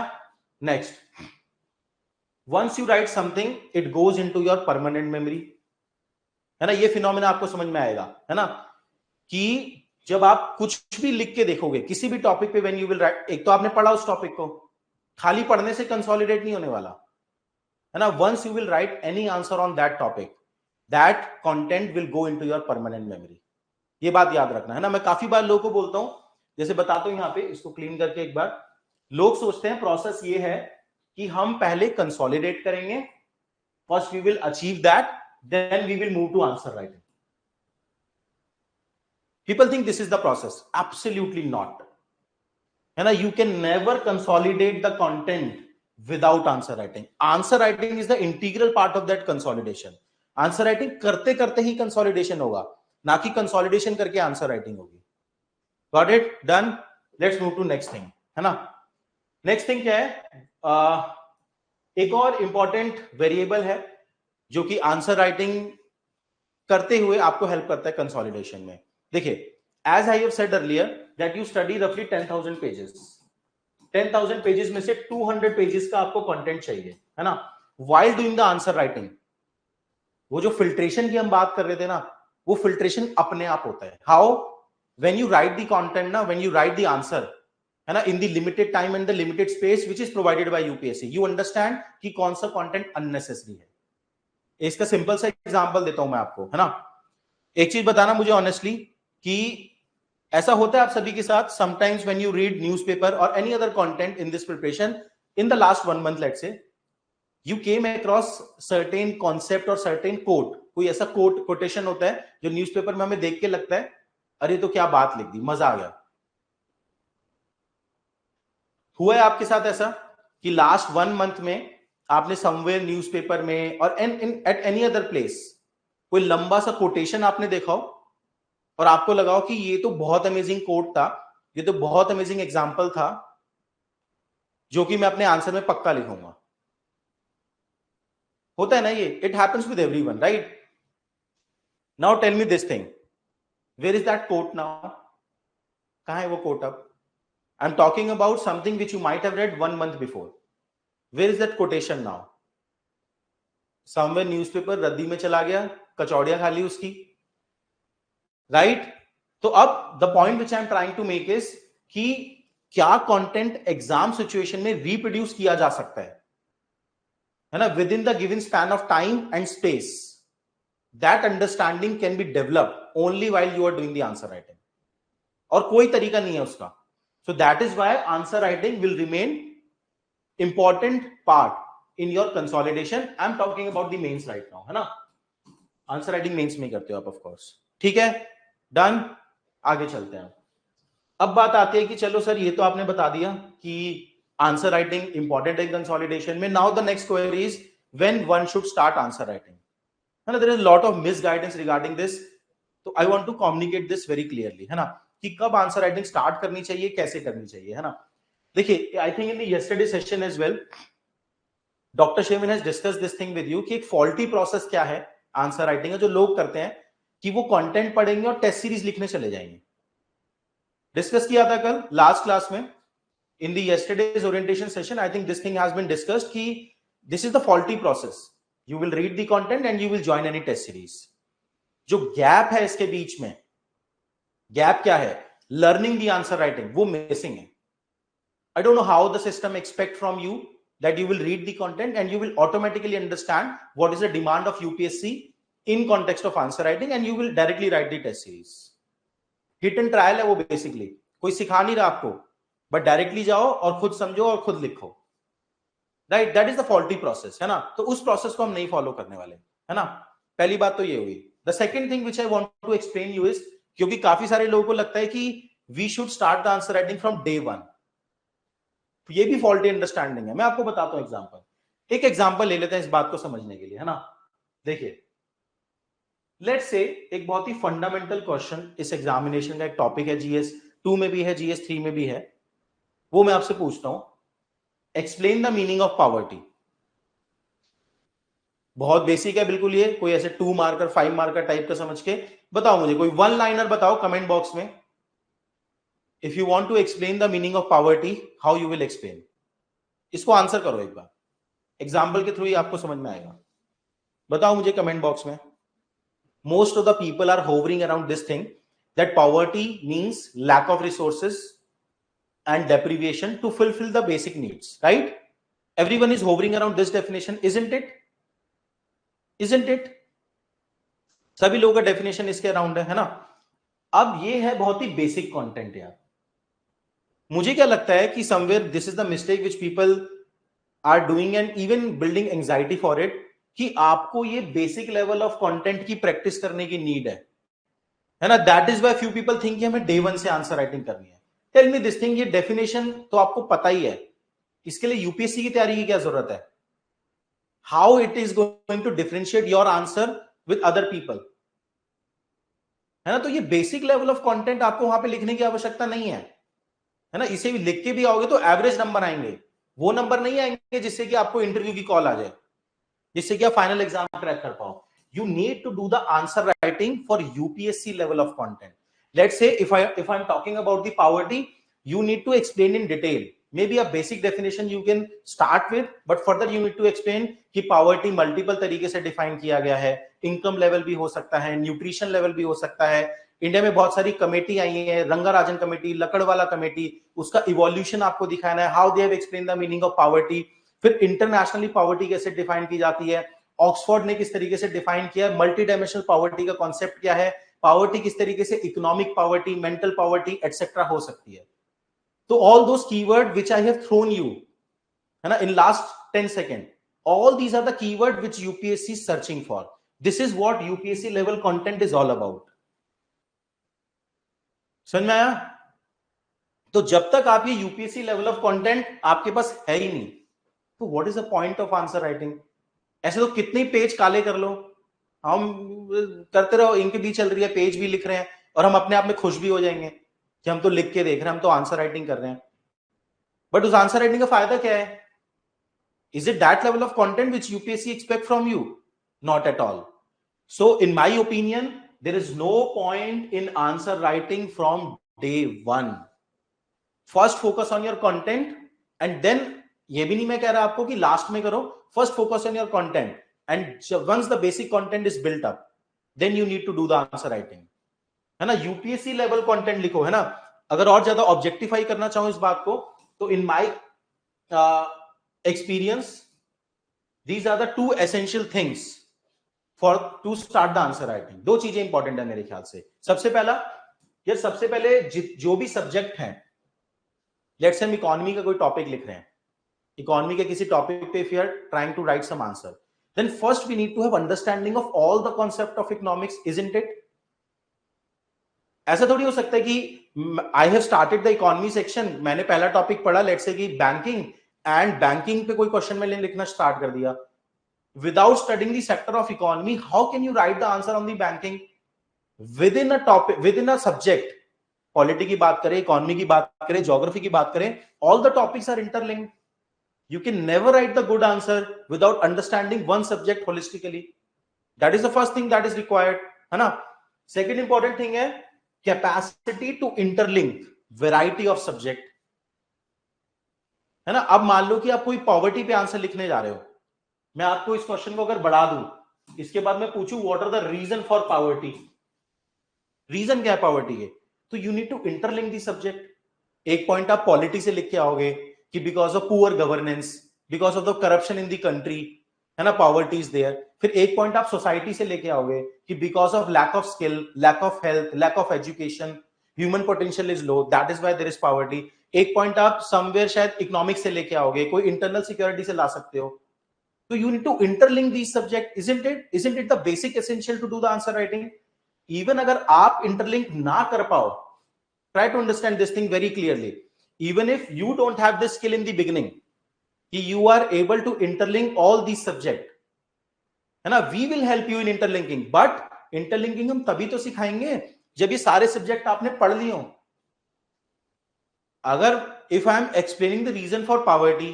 Next, once you write something it goes into your permanent memory, है ना? ये phenomena आपको समझ में आएगा, है ना, कि जब आप कुछ भी लिख के देखोगे किसी भी टॉपिक पे, व्हेन यू विल राइट, एक तो आपने पढ़ा उस टॉपिक को, खाली पढ़ने से कंसोलिडेट नहीं होने वाला, है ना? Once you will write any answer on that topic, that content will go into your permanent memory. ये बात याद रखना, है ना? मैं काफी बार लोगों को बोलता हूं, जैसे बताता हूं यहां पे, इसको क्लीन करके एक बार. लोग सोचते हैं प्रोसेस ये है कि हम पहले कंसोलिडेट करेंगे, first we will achieve that, then we will move to answer writing. People think this is the process. Absolutely not, है ना? You can never consolidate the content without answer writing. Answer writing is the integral part of that consolidation. Answer writing करते करते ही consolidation होगा, ना कि consolidation करके answer writing होगी. Got it? Done. Let's move to next thing, है ना. नेक्स्ट थिंग क्या है? एक और इंपॉर्टेंट वेरिएबल है जो कि आंसर राइटिंग करते हुए आपको हेल्प करता है कंसोलिडेशन में. देखिए, as I have said earlier that you study रफली 10,000 पेजेस. 10,000 पेजेस में से 200 पेजेस का आपको कंटेंट चाहिए, है ना. While doing the answer writing, वो जो फिल्ट्रेशन की हम बात कर रहे थे ना, वो फिल्ट्रेशन अपने आप होता है. How? When you write the content ना, when you write the answer, है ना, in the limited time and the limited space which is provided by UPSC, you understand कि कौन सा कंटेंट अननेसेसरी है. इसका सिंपल सा एग्जांपल देता हूं मैं आपको, है ना. एक चीज बताना मुझे ऑनेस्टली कि ऐसा होता है आप सभी के साथ, sometimes when you read newspaper और any other content in this preparation in the last 1 month, let's say you came across certain concept or certain quote. कोई ऐसा कोटेशन होता है जो न्यूज़पेपर में हमें देख के लगता है अरे तो क्या बात लिख दी, मजा आ गया. हुआ है आपके साथ ऐसा कि लास्ट 1 month में आपने समवेयर न्यूज़पेपर में और एट एनी अदर प्लेस कोई लंबा सा कोटेशन आपने देखा हो और आपको लगा हो कि ये तो बहुत अमेजिंग कोट था, ये तो बहुत अमेजिंग एग्जांपल था जो कि मैं अपने आंसर में पक्का लिखूंगा. होता है ना ये. It happens with everyone, right. Now tell me this thing, where is that quote now? कहां है वो कोट? अब I am talking about something which you might have read 1 month before. Where is that quotation now? Somewhere newspaper रद्दी में चला गया, कचौड़ियां खा ली उसकी, राइट. तो अब the point which I am trying to make is कि क्या कंटेंट एग्जाम सिचुएशन में रिप्रोड्यूस किया जा सकता है ना, within the given span of time and space. That understanding can be developed only while you are doing the answer writing, और कोई तरीका नहीं है उसका. So that is why answer writing will remain important part in your consolidation. I am talking about the mains right now, है ना. Answer writing mains में करते हो आप, ऑफ कोर्स. ठीक है, डन. आगे चलते हैं. अब बात आती है कि चलो सर ये तो आपने बता दिया कि आंसर राइटिंग इंपॉर्टेंट है कंसोलिडेशन में. Now the next query is when one should start answer writing, है ना. There is lot of misguidance regarding this, तो I want to communicate this very clearly, है ना, कि कब आंसर राइटिंग स्टार्ट करनी चाहिए, कैसे करनी चाहिए, है ना. देखिए, I think in the yesterday session as well doctor शेविन has discussed this thing with you कि एक फॉल्टी प्रोसेस क्या है आंसर राइटिंग का, जो लोग करते हैं कि वो कंटेंट पढ़ेंगे और टेस्ट सीरीज लिखने चले जाएंगे. डिस्कस किया था कल लास्ट क्लास में in the yesterday's orientation session. I think this thing has been discussed ki this is the faulty process. You will read the content and you will join any test series. जो gap है इसके बीच में, gap क्या है? Learning the answer writing, वो missing है. I don't know how the system expect from you that you will read the content and you will automatically understand what is the demand of UPSC in context of answer writing and you will directly write the test series. Hit and trial है वो basically, कोई सिखा नहीं रहा आपको, but directly जाओ और खुद समझो और खुद लिखो, right. That is the faulty process, है ना. तो उस प्रोसेस को हम नहीं फॉलो करने वाले, है ना. पहली बात तो ये हुई. The second thing which I want to explain you is, क्योंकि काफी सारे लोगों को लगता है कि we should start the answer writing from day 1. ये भी फॉल्टी अंडरस्टैंडिंग है. मैं आपको बताता हूं एग्जांपल. एक एग्जांपल ले लेते हैं इस बात को समझने के लिए, है ना. देखिए, लेट्स से एक बहुत ही फंडामेंटल क्वेश्चन इस एग्जामिनेशन का एक टॉपिक है, जीएस 2 में भी है, जीएस 3 में भी है. वो मैं आपसे पूछता हूं, explain the meaning of poverty. बहुत बेसिक है बिल्कुल ये, कोई ऐसे 2 मार्कर 5 मार्कर टाइप का समझ के बताओ मुझे, कोई 1 लाइनर बताओ कमेंट बॉक्स में. If you want to explain the meaning of poverty, how you will explain. इसको आंसर करो एक बार, एग्जाम्पल के थ्रू ही आपको समझ में आएगा. बताओ मुझे कमेंट बॉक्स में. Most of the people are hovering around this thing that poverty means lack of resources and deprivation to fulfill the basic needs, right? Everyone is hovering around this definition, isn't it? Isn't it? सभी लोगों का definition इसके around है ना. अब ये है बहुत ही बेसिक कंटेंट यार. मुझे क्या लगता है कि somewhere this is the mistake which people are doing and even building anxiety for it, कि आपको ये बेसिक लेवल ऑफ कंटेंट की प्रैक्टिस करने की नीड है ना. That is why few people think कि हमें डे 1 से आंसर राइटिंग करनी है. टेल मी दिस थिंग, ये डेफिनेशन तो आपको पता ही है, इसके लिए यूपीएससी की तैयारी की क्या जरूरत है? How it is going to differentiate your answer with other people, है ना? तो ये बेसिक लेवल ऑफ कंटेंट आपको वहां पे लिखने की आवश्यकता नहीं है ना? इसे भी लिख के भी आओगे तो एवरेज नंबर आएंगे, वो नंबर नहीं आएंगे जिससे कि आपको इंटरव्यू की कॉल आ जाए, जिससे कि आप फाइनल एग्जाम क्रैक कर पाओ. You need to do the answer writing for UPSC level of content. Let's say if I'm talking about the poverty, you need to explain in detail. Maybe a basic definition you can start with, but further you need to explain कि poverty multiple तरीके से define किया गया है, income level भी हो सकता है, nutrition level भी हो सकता है. इंडिया में बहुत सारी कमेटी आई है, रंगाराजन कमेटी, लकड़वाला कमेटी, उसका इवोल्यूशन आपको दिखाना है, how they have explain the meaning of poverty. फिर इंटरनेशनली पॉवर्टी कैसे डिफाइन की जाती है, ऑक्सफोर्ड ने किस तरीके से डिफाइन किया है, मल्टी डायमेंशनल पॉवर्टी का कॉन्सेप्ट क्या है, पॉवर्टी किस तरीके से economic poverty, mental poverty etcetera हो सकती है. तो all those keyword which I have thrown you, है ना, in last 10 second, all these are the keyword which UPSC is searching for. This is what UPSC level content is all about. समझ में आया? तो जब तक आप ये यूपीएससी लेवल ऑफ कंटेंट आपके पास है ही नहीं, तो what is the point of answer writing? ऐसे तो कितने पेज काले कर लो, हम करते रहो, इनके बीच चल रही है, पेज भी लिख रहे हैं और हम अपने आप में खुश भी हो जाएंगे कि हम तो लिख के देख रहे हैं, हम तो आंसर राइटिंग कर रहे हैं. बट उस आंसर राइटिंग का फायदा क्या है? Is it that level of content which UPSC expect from you? Not at all. So in my opinion there is no point in answer writing from day one. First focus on your content and then, ये भी नहीं मैं कह रहा आपको कि last में करो, first focus on your content, and once the basic content is built up, then you need to do the answer writing, है ना? यूपीएससी लेवल कंटेंट लिखो, है ना? अगर और ज्यादा ऑब्जेक्टिफाई करना चाहो इस बात को, तो in my experience these are the two essential things for to start the answer writing. दो चीजें इंपॉर्टेंट है मेरे ख्याल से. सबसे पहला, यार सबसे पहले जो भी सब्जेक्ट है, लेट्स से हम इकोनॉमी का कोई टॉपिक लिख रहे हैं, इकोनॉमी के किसी टॉपिक पे if you are trying to write some answer, then first we need to have understanding of all the concept of economics, isn't it? ऐसा थोड़ी हो सकता है कि I have started the economy section, मैंने पहला टॉपिक पढ़ा लेट्स से कि बैंकिंग, एंड बैंकिंग पे कोई क्वेश्चन मैंने लिखना स्टार्ट कर दिया without studying the sector of economy. How can you write the answer on the banking with in a topic, with in a subject? Polity की बात करें, इकोनॉमी की बात करें, ज्योग्राफी की बात करें, all the topics are interlinked. You can never write the good answer without understanding one subject holistically. That is the first thing that is required, है ना? Second important thing है capacity to interlink variety of subject, है ना? अब मान लो कि आप कोई पॉवर्टी पे आंसर लिखने जा रहे हो, मैं आपको इस क्वेश्चन को अगर बढ़ा दूं, इसके बाद मैं पूछूं what are the reason for poverty, reason क्या है पॉवर्टी के, तो you need to interlink the subject. एक पॉइंट आप पॉलिटी से लिख के आओगे कि because of poor governance, because of the corruption in the country, है ना, पॉवर्टी इज देयर. फिर एक पॉइंट आप सोसाइटी से लेके आओगे कि because of lack of skill, lack of health, lack of education, human potential is low, that is why there is poverty. एक पॉइंट आप समवेयर शायद इकोनॉमिक्स से लेके आओगे, कोई इंटरनल सिक्योरिटी से ला सकते हो. तो you need to interlink these subject, isn't it the basic essential to do the answer writing? Even अगर आप इंटरलिंक ना कर पाओ, try to understand this thing very clearly. Even if you don't have this skill in the beginning, you are able to interlink all these subject, है ना? We will help you in interlinking, but interlinking हम तभी तो सिखाएंगे जब ये सारे subject आपने पढ़ लिए हो. अगर if I am explaining the reason for poverty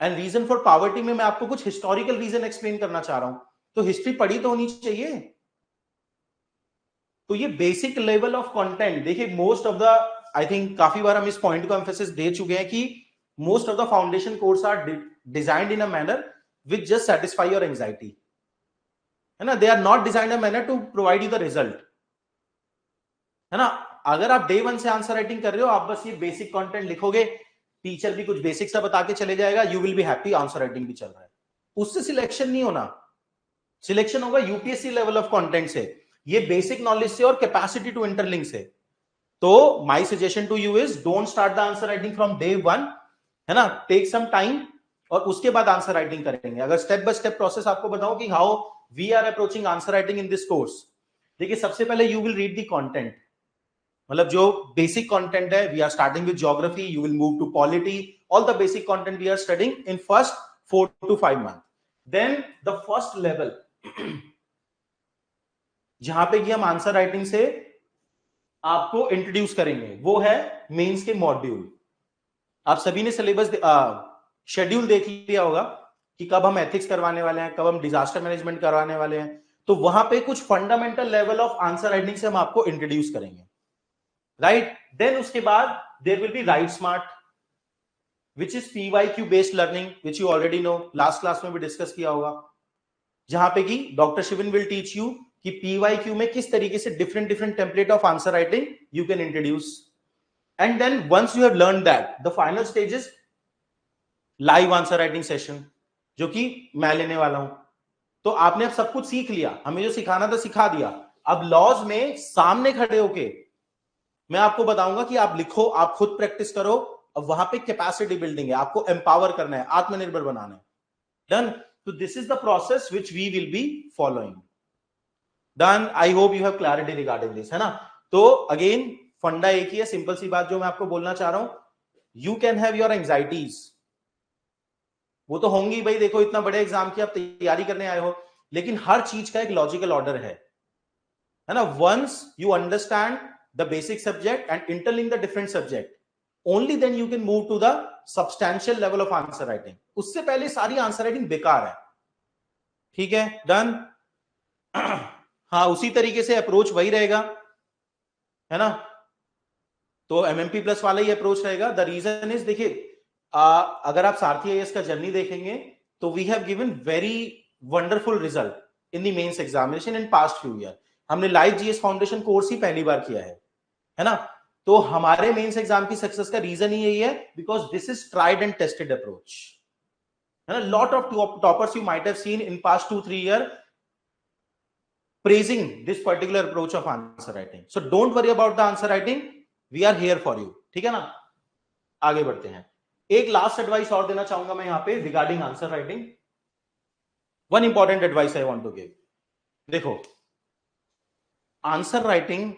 and reason for poverty में मैं आपको कुछ historical reason explain करना चाह रहा हूं, तो हिस्ट्री पढ़ी तो होनी चाहिए. तो ये बेसिक लेवल ऑफ कंटेंट देखिए, most of the, I think काफी बार हम इस पॉइंट को एम्फेसिस दे चुके हैं कि most of the foundation course are designed in a manner which just satisfy your anxiety, है ना? They are not designed a manner to provide you the result, है ना? अगर आप डे वन से आंसर राइटिंग कर रहे हो, आप बस ये बेसिक कंटेंट लिखोगे, टीचर भी कुछ बेसिक सा बता के चले जाएगा, you will be happy, answer writing भी चल रहा है. उससे सिलेक्शन नहीं होना, सिलेक्शन होगा यूपीएससी लेवल ऑफ कंटेंट से, ये बेसिक नॉलेज से और कैपेसिटी टू इंटरलिंक से. तो my suggestion to you is don't start the answer writing from day one, है ना? टेक सम टाइम और उसके बाद आंसर राइटिंग करेंगे. अगर स्टेप बाय स्टेप प्रोसेस आपको बताऊं कि how we are approaching answer writing in this course, देखिए सबसे पहले you will read the content, मतलब जो बेसिक कंटेंट है, we are starting with geography, you will move to polity, all the basic content we are studying in first 4 to 5 months. Then the first level जहां पे कि हम answer writing से आपको introduce करेंगे, वो है मेंस के मॉड्यूल. आप सभी ने सिलेबस शेड्यूल देख लिया होगा कि कब हम एथिक्स करवाने वाले हैं, कब हम डिजास्टर मैनेजमेंट करवाने वाले हैं. तो वहां पे कुछ fundamental level of answer writing से हम आपको इंट्रोड्यूस करेंगे, राइट. देन उसके बाद there will be write smart, which is PYQ based learning, which you already know, last class में भी डिस्कस किया होगा, जहां पे कि doctor Shivan will teach you कि PYQ में किस तरीके से different different template of answer writing you can introduce. And then once you have learn that, the final stage is live answer writing session, जो कि मैं लेने वाला हूं. तो आपने अब सब कुछ सीख लिया, हमें जो सिखाना था सिखा दिया. अब लॉज में सामने खड़े होके मैं आपको बताऊंगा कि आप लिखो, आप खुद प्रैक्टिस करो. अब वहां पे कैपेसिटी बिल्डिंग है, आपको एम्पावर करना है, आत्मनिर्भर बनाना है. डन. तो this is the process which we will be following. Done. I hope you have clarity regarding this, है ना. तो अगेन फंडा एक ही है, सिंपल सी बात जो मैं आपको बोलना चाह रहा हूं. You can have your anxieties, वो तो होंगी भाई, देखो इतना बड़े एग्जाम की आप तैयारी करने आए हो, लेकिन हर चीज का एक लॉजिकल ऑर्डर है ना. Once you understand the basic subject and interlink the different subject, only then you can move to the substantial level of answer writing. उससे पहले सारी आंसर राइटिंग बेकार है. ठीक है. डन. हाँ, उसी तरीके से अप्रोच वही रहेगा, है ना. तो MMP प्लस वाला ही अप्रोच रहेगा. द रीजन इज, देखिए अगर आप सारथी IAS का जर्नी देखेंगे तो we have given very wonderful result in the mains examination in past few year. हमने लाइव GS फाउंडेशन कोर्स ही पहली बार किया है ना. तो हमारे मेंस एग्जाम की सक्सेस का रीजन ही यही है, because this is tried and tested approach, है ना. Lot of toppers you might have seen in past 2-3 year praising this particular approach of answer writing. So don't worry about the answer writing, we are here for you. ठीक है ना. आगे बढ़ते हैं. एक last advice और देना चाहूंगा मैं यहाँ पे regarding answer writing. One important advice I want to give. देखो, answer writing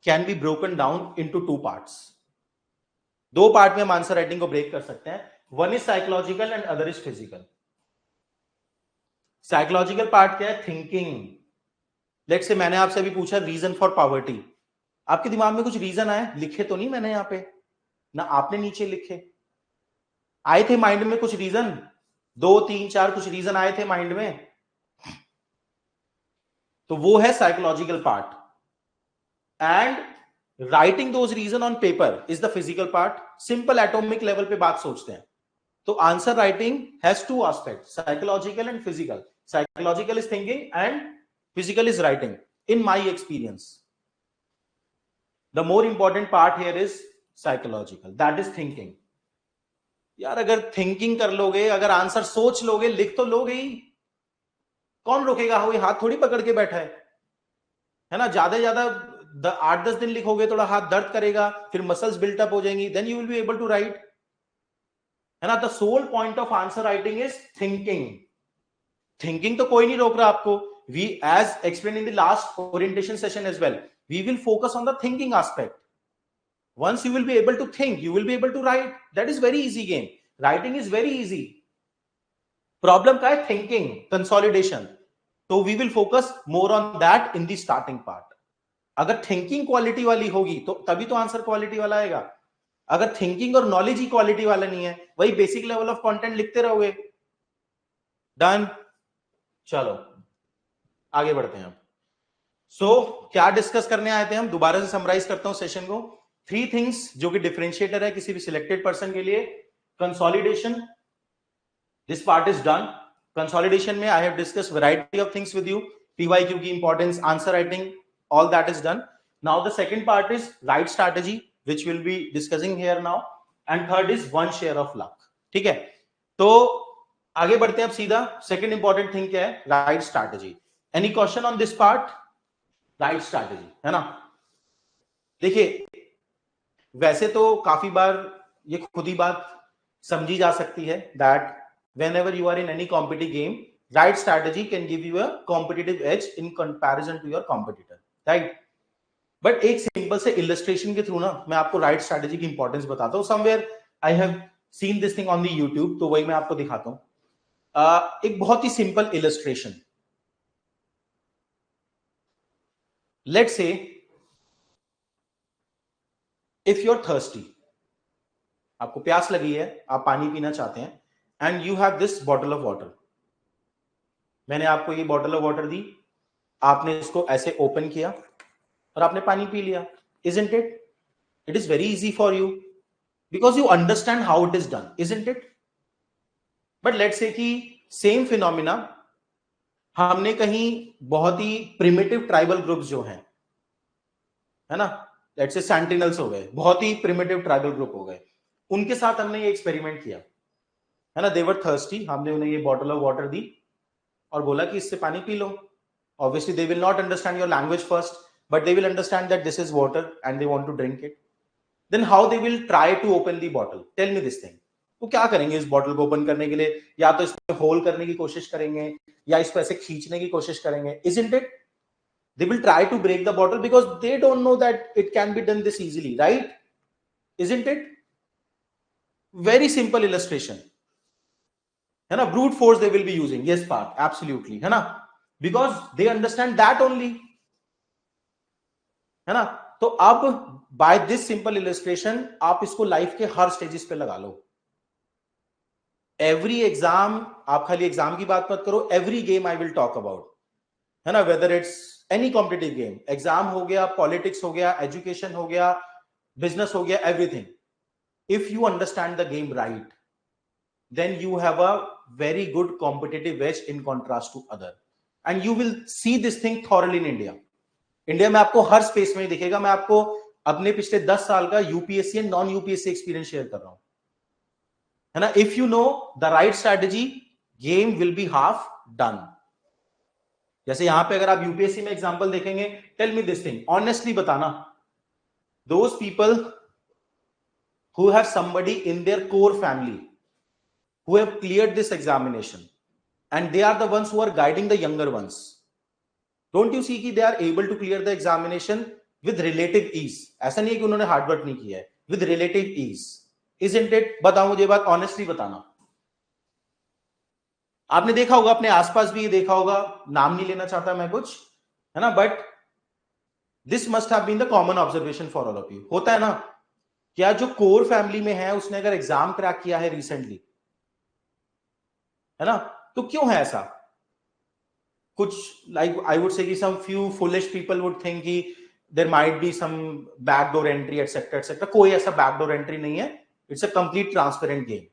can be broken down into 2 parts. 2 part में हम आंसर राइटिंग को ब्रेक कर सकते हैं. One is psychological and other is physical. Psychological part क्या है? Thinking. Let's say मैंने आपसे अभी पूछा रीजन फॉर पॉवर्टी, आपके दिमाग में कुछ रीजन आए? लिखे तो नहीं मैंने यहाँ पे, ना आपने नीचे लिखे, आए थे माइंड में कुछ रीजन, 2, 3, 4 कुछ रीजन आए थे माइंड में, तो वो है psychological part. And writing those reason on paper is the physical part. Simple atomic level पे बात सोचते हैं. तो answer writing has 2 aspect, psychological and physical. Psychological is thinking and physical is writing. In my experience, the more important part here is psychological, that is thinking. यार अगर thinking कर लोगे, अगर आंसर सोच लोगे, लिख तो लोगे ही, कौन रोकेगा? वो हाथ थोड़ी पकड़ के बैठा है ना. ज्यादा ज्यादा 8-10 दिन लिखोगे, थोड़ा हाथ दर्द करेगा, फिर मसल्स बिल्टअप हो जाएंगी, then you will be able to write, है ना. The sole point of answer writing is thinking. Thinking तो कोई नहीं रोक रहा आपको. We, as explained in the last orientation session as well, we will focus on the thinking aspect. Once you will be able to think, you will be able to write. That is very easy game. Writing is very easy. Problem का है thinking, consolidation. So we will focus more on that in the starting part. अगर thinking quality वाली होगी तो तभी तो answer quality वाला आएगा. अगर thinking और knowledge ही क्वालिटी वाला नहीं है, वही बेसिक लेवल ऑफ कंटेंट लिखते रहोगे. डन. चलो आगे बढ़ते हैं. सो क्या डिस्कस करने आए थे हम? दोबारा से समराइज करता हूं सेशन को. 3 थिंग्स जो कि डिफरेंशिएटर है किसी भी सिलेक्टेड पर्सन के लिए. Consolidation, this part is done. Consolidation में I have discuss variety of things with you. PYQ की importance, answer writing, all that is done. Now the second part is right strategy, which will be discussing here now. And third is 1 share of luck. ठीक है. तो आगे बढ़ते हैं अब सीधा. Second important thing क्या है? Right strategy. Any question on this part? Right strategy, है ना. देखिए, वैसे तो काफी बार ये खुद ही बात समझी जा सकती है that whenever you are in any competitive game, right strategy can give you a competitive edge in comparison to your competitor, right? But एक सिंपल से इलस्ट्रेशन के थ्रू ना मैं आपको राइट स्ट्रैटेजी की इंपॉर्टेंस बताता हूँ. Somewhere I have seen this thing on the YouTube, तो वही मैं आपको दिखाता हूँ. एक बहुत ही simple illustration. Let's say if you are thirsty, आपको प्यास लगी है, आप पानी पीना चाहते हैं, and you have this bottle of water. मैंने आपको ये बॉटल ऑफ वाटर दी, आपने इसको ऐसे ओपन किया और आपने पानी पी लिया. Isn't it? It is very easy for you because you understand how it is done, isn't it? But let's say कि सेम फिनोमिना हमने कहीं बहुत ही प्रिमिटिव ट्राइबल ग्रुप्स जो हैं, है ना, लेट्स से सेंटिनल्स हो गए, बहुत ही प्रिमिटिव ट्राइबल ग्रुप हो गए, उनके साथ हमने ये एक्सपेरिमेंट किया, है ना. दे वर थर्स्टी, हमने उन्हें ये बॉटल ऑफ वाटर दी और बोला कि इससे पानी पी लो. Obviously they will not understand your language first, but they will understand that this is water and they want to drink it. Then how they will try to open the bottle? Tell me this thing. वो क्या करेंगे इस bottle को open करने के लिए? या तो इसमें होल करने की कोशिश करेंगे या इसको ऐसे खींचने की कोशिश करेंगे. Isn't it? They will try to break the bottle because they don't know that it can be done this easily, right? Isn't it? Very simple illustration, है ना. Brute force they will be using, yes part, absolutely, है ना, because they understand that only, है ना. तो अब by this simple illustration आप इसको लाइफ के हर स्टेजेस पे लगा लो. एवरी एग्जाम, आप खाली एग्जाम की बात मत करो, every game I will talk about, है ना. Whether it's any competitive game, exam हो गया, पॉलिटिक्स हो गया, एजुकेशन हो गया, बिजनेस हो गया, everything. If you understand the game right, then you have a very good competitive edge in contrast to other, and you will see this thing thoroughly in India. India में आपको हर space में दिखेगा. मैं आपको अपने पिछले 10 साल का UPSC and non UPSC experience share कर रहा हूं, है ना. If you know the right strategy, game will be half done. जैसे यहां पे अगर आप यूपीएससी में एग्जांपल देखेंगे, tell me this thing, honestly बताना, those people who have somebody in their core family who have cleared this examination, and they are the ones who are guiding the younger ones. Don't you see कि they are able to clear the examination with relative ease? ऐसा नहीं है कि उन्होंने hard work नहीं किया है, with relative ease, isn't it? बताओ मुझे बात, ऑनेस्टली बताना. आपने देखा होगा, अपने आसपास भी ये देखा होगा, नाम नहीं लेना चाहता मैं कुछ, है ना, but this must have been the common observation for all of you. होता है ना, क्या जो कोर फैमिली में है उसने अगर एग्जाम क्रैक किया है रिसेंटली, है ना, तो क्यों है ऐसा? कुछ लाइक आई वुड से कि some few foolish people would think कि there might be some backdoor entry etcetera etcetera. कोई ऐसा बैकडोर एंट्री नहीं है. It's a complete transparent game,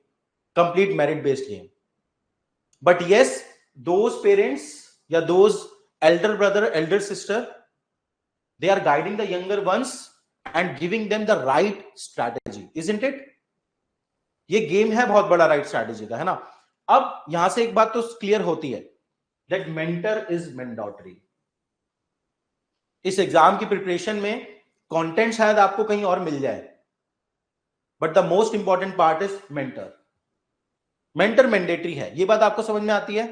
complete merit based game. But yes, those parents या those elder brother, elder sister, they are guiding the younger ones and giving them the right strategy, isn't it? ये game है बहुत बड़ा right strategy का, है ना. अब यहां से एक बात तो क्लियर होती है, that mentor is mandatory. इस एग्जाम की प्रिपरेशन में कंटेंट शायद आपको कहीं और मिल जाए, but the most important part is mentor. Mentor mandatory है, ये बात आपको समझ में आती है,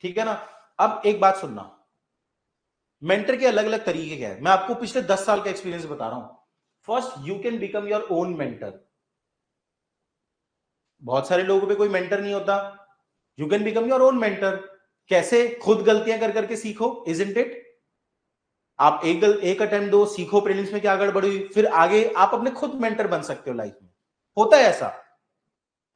ठीक है ना. अब एक बात सुनना, मेंटर के अलग अलग तरीके क्या है. मैं आपको पिछले 10 साल का एक्सपीरियंस बता रहा हूं. First, you can become your own mentor. बहुत सारे लोगों पे कोई मेंटर नहीं होता. You can become your own mentor. कैसे? खुद गलतियां कर करके सीखो, इजंट इट? आप एक अटेम्प्ट दो, सीखो प्रीलिम्स में क्या गड़बड़ी हुई, फिर आगे आप अपने खुद मेंटर बन सकते हो लाइफ में. होता है ऐसा,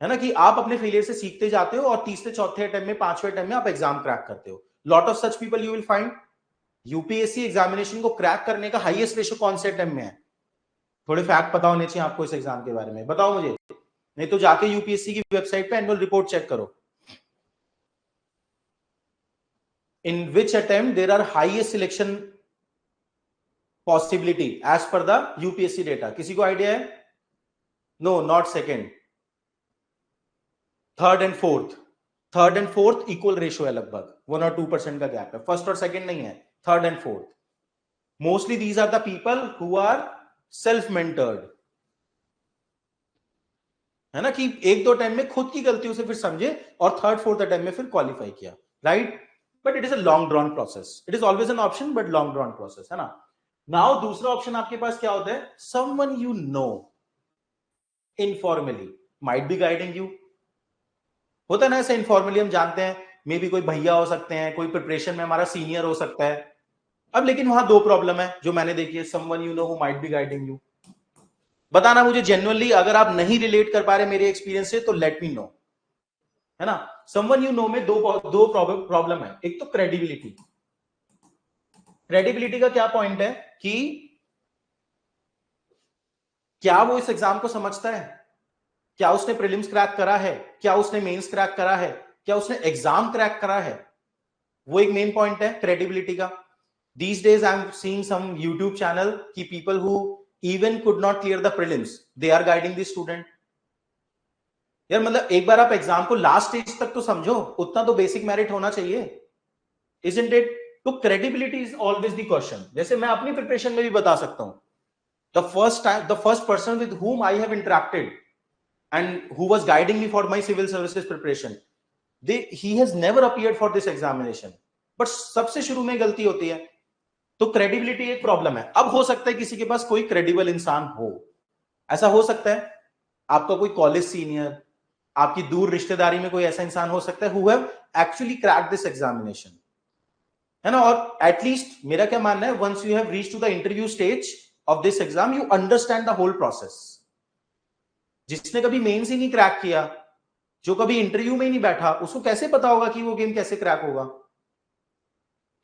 है ना, कि आप अपने फेलियर से सीखते जाते हो और तीसरे चौथे अटेम्प्ट में, पांचवें अटेम्प्ट में आप एग्जाम क्रैक करते हो. Lot of such people you will find. UPSC examination को क्रैक करने का हाईएस्ट रेशो कौन से अटेम्प्ट में है? थोड़े फैक्ट पता होने चाहिए आपको इस एग्जाम के बारे में, बताओ मुझे. नहीं तो जाके यूपीएससी की वेबसाइट पे एनुअल रिपोर्ट चेक करो. In which attempt there are highest selection possibility as per the UPSC data? किसी को आइडिया है? No, not second, third and fourth. Third and fourth equal ratio है, लगभग 1 और 2% का गैप है. फर्स्ट और सेकेंड नहीं है, third and fourth. Mostly these are the people who are self mentored, है ना, कि एक दो टाइम में खुद की गलतियों से फिर समझे और थर्ड फोर्थ अटेम्प्ट में फिर क्वालिफाई किया, right. But it is a long drawn process. It is always an option but long drawn process, है ना. नाउ दूसरा ऑप्शन आपके पास क्या होता है, someone you know informally might be guiding you. होता है ना ऐसे, इनफॉर्मली हम जानते हैं, मे बी कोई भैया हो सकते हैं, कोई प्रिपरेशन में हमारा सीनियर हो सकता है. अब लेकिन वहां दो प्रॉब्लम है जो मैंने देखी है, someone you know who might be guiding you. बताना मुझे जेन्युइनली, अगर आप नहीं रिलेट कर पा रहे मेरे एक्सपीरियंस से तो लेट मी नो, है ना. समवन यू नो में दो प्रॉब्लम है. एक तो क्रेडिबिलिटी. क्रेडिबिलिटी का क्या पॉइंट है कि क्या वो इस एग्जाम को समझता है, क्या उसने प्रीलिम्स क्रैक करा है, क्या उसने मेंस क्रैक करा है, क्या उसने एग्जाम क्रैक करा है. वो एक मेन पॉइंट है क्रेडिबिलिटी का. These days I'm seeing some YouTube channel की people who even could not clear the prelims, they are guiding the student. यार मतलब एक बार आप एग्जाम को लास्ट स्टेज तक तो समझो, उतना तो बेसिक मेरिट होना चाहिए, isn't it? तो credibility is always the question. जैसे मैं अपनी प्रिपरेशन में भी बता सकता हूं, the first person with whom I have interacted and who was guiding me for my civil services preparation, he has never appeared for this examination, but सबसे शुरू में गलती होती है. तो क्रेडिबिलिटी एक प्रॉब्लम है. अब हो सकता है किसी के पास कोई क्रेडिबल इंसान हो, ऐसा हो सकता है, आपका कोई कॉलेज सीनियर, आपकी दूर रिश्तेदारी में कोई ऐसा इंसान हो सकता है who have actually cracked this examination, है ना. और एटलीस्ट मेरा क्या मानना है, once you have reached to the interview stage of this exam, you understand the whole process. जिसने कभी मेंस ही नहीं क्रैक किया, जो कभी इंटरव्यू में ही नहीं बैठा, उसको कैसे पता होगा कि वो गेम कैसे क्रैक होगा.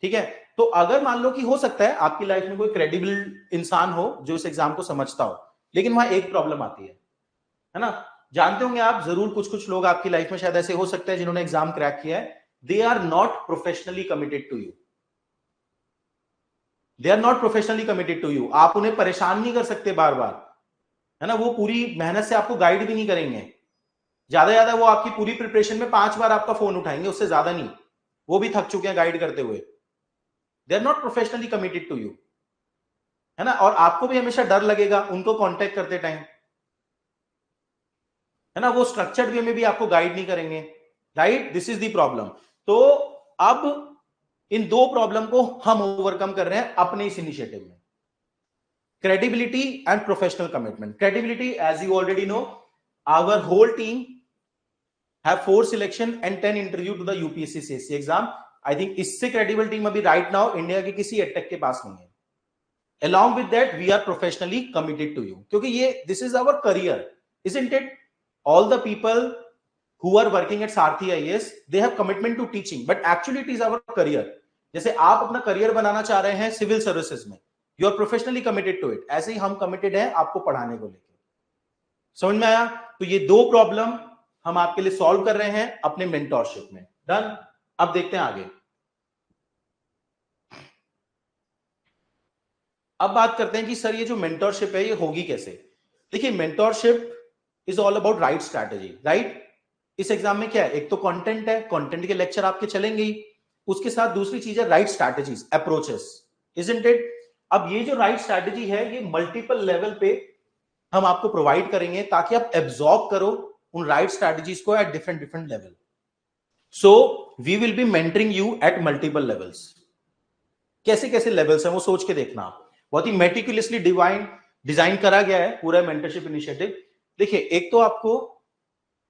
ठीक है. तो अगर मान लो कि हो सकता है आपकी लाइफ में कोई क्रेडिबल इंसान हो जो इस एग्जाम को समझता हो, लेकिन वहां एक प्रॉब्लम आती है ना. जानते होंगे आप जरूर, कुछ कुछ लोग आपकी लाइफ में शायद ऐसे हो सकते हैं जिन्होंने एग्जाम क्रैक किया है, they are not professionally committed to you. They are not professionally committed to you. आप उन्हें परेशान नहीं कर सकते बार बार, है ना. वो पूरी मेहनत से आपको गाइड भी नहीं करेंगे. ज्यादा वो आपकी पूरी प्रिपरेशन में 5 बार आपका फोन उठाएंगे, उससे ज्यादा नहीं. वो भी थक चुके हैं गाइड करते हुए. They are not professionally committed to you, है ना. और आपको भी हमेशा डर लगेगा उनको कांटेक्ट करते टाइम, है ना. वो स्ट्रक्चर्ड वे में भी आपको गाइड नहीं करेंगे, right. This is the problem. तो अब इन दो प्रॉब्लम को हम ओवरकम कर रहे हैं अपने इस इनिशिएटिव में. Credibility and professional commitment. Credibility, as you already know, our whole team have 4 selection and 10 interview to the UPSC CSC exam. I think इससे क्रेडिबल टीम अभी राइट नाउ इंडिया के किसी एडटेक के पास नहीं है. Along with that, we are professionally committed to you, क्योंकि ये this is our career, isn't it? All the people who are working at Sarthi IAS, they have commitment to teaching, but actually it is our career. जैसे आप अपना career बनाना चाह रहे हैं civil services में, you are professionally committed to it, ऐसे ही हम committed हैं आपको पढ़ाने को लेकर. समझ में आया? तो ये दो प्रॉब्लम हम आपके लिए सॉल्व कर रहे हैं अपने मेंटोरशिप में. डन. अब देखते हैं आगे. अब बात करते हैं कि सर ये जो मेंटोरशिप है ये होगी कैसे. देखिए, mentorship is all about right strategy, right. इस एग्जाम में क्या है, एक तो कंटेंट है, कंटेंट के लेक्चर आपके चलेंगे ही, उसके साथ दूसरी चीज है right strategies, approaches, isn't it. अब ये जो राइट स्ट्रैटेजी है ये मल्टीपल लेवल पे हम आपको प्रोवाइड करेंगे ताकि आप एब्जॉर्ब करो उन राइट स्ट्रैटेजीज को at different different level. So we will be mentoring you at multiple levels. कैसे कैसे लेवल्स हैं वो सोच के देखना आप. बहुत ही मेटिकुलसली डिजाइन करा गया है पूरा मेंटरशिप इनिशिएटिव. देखिए, एक तो आपको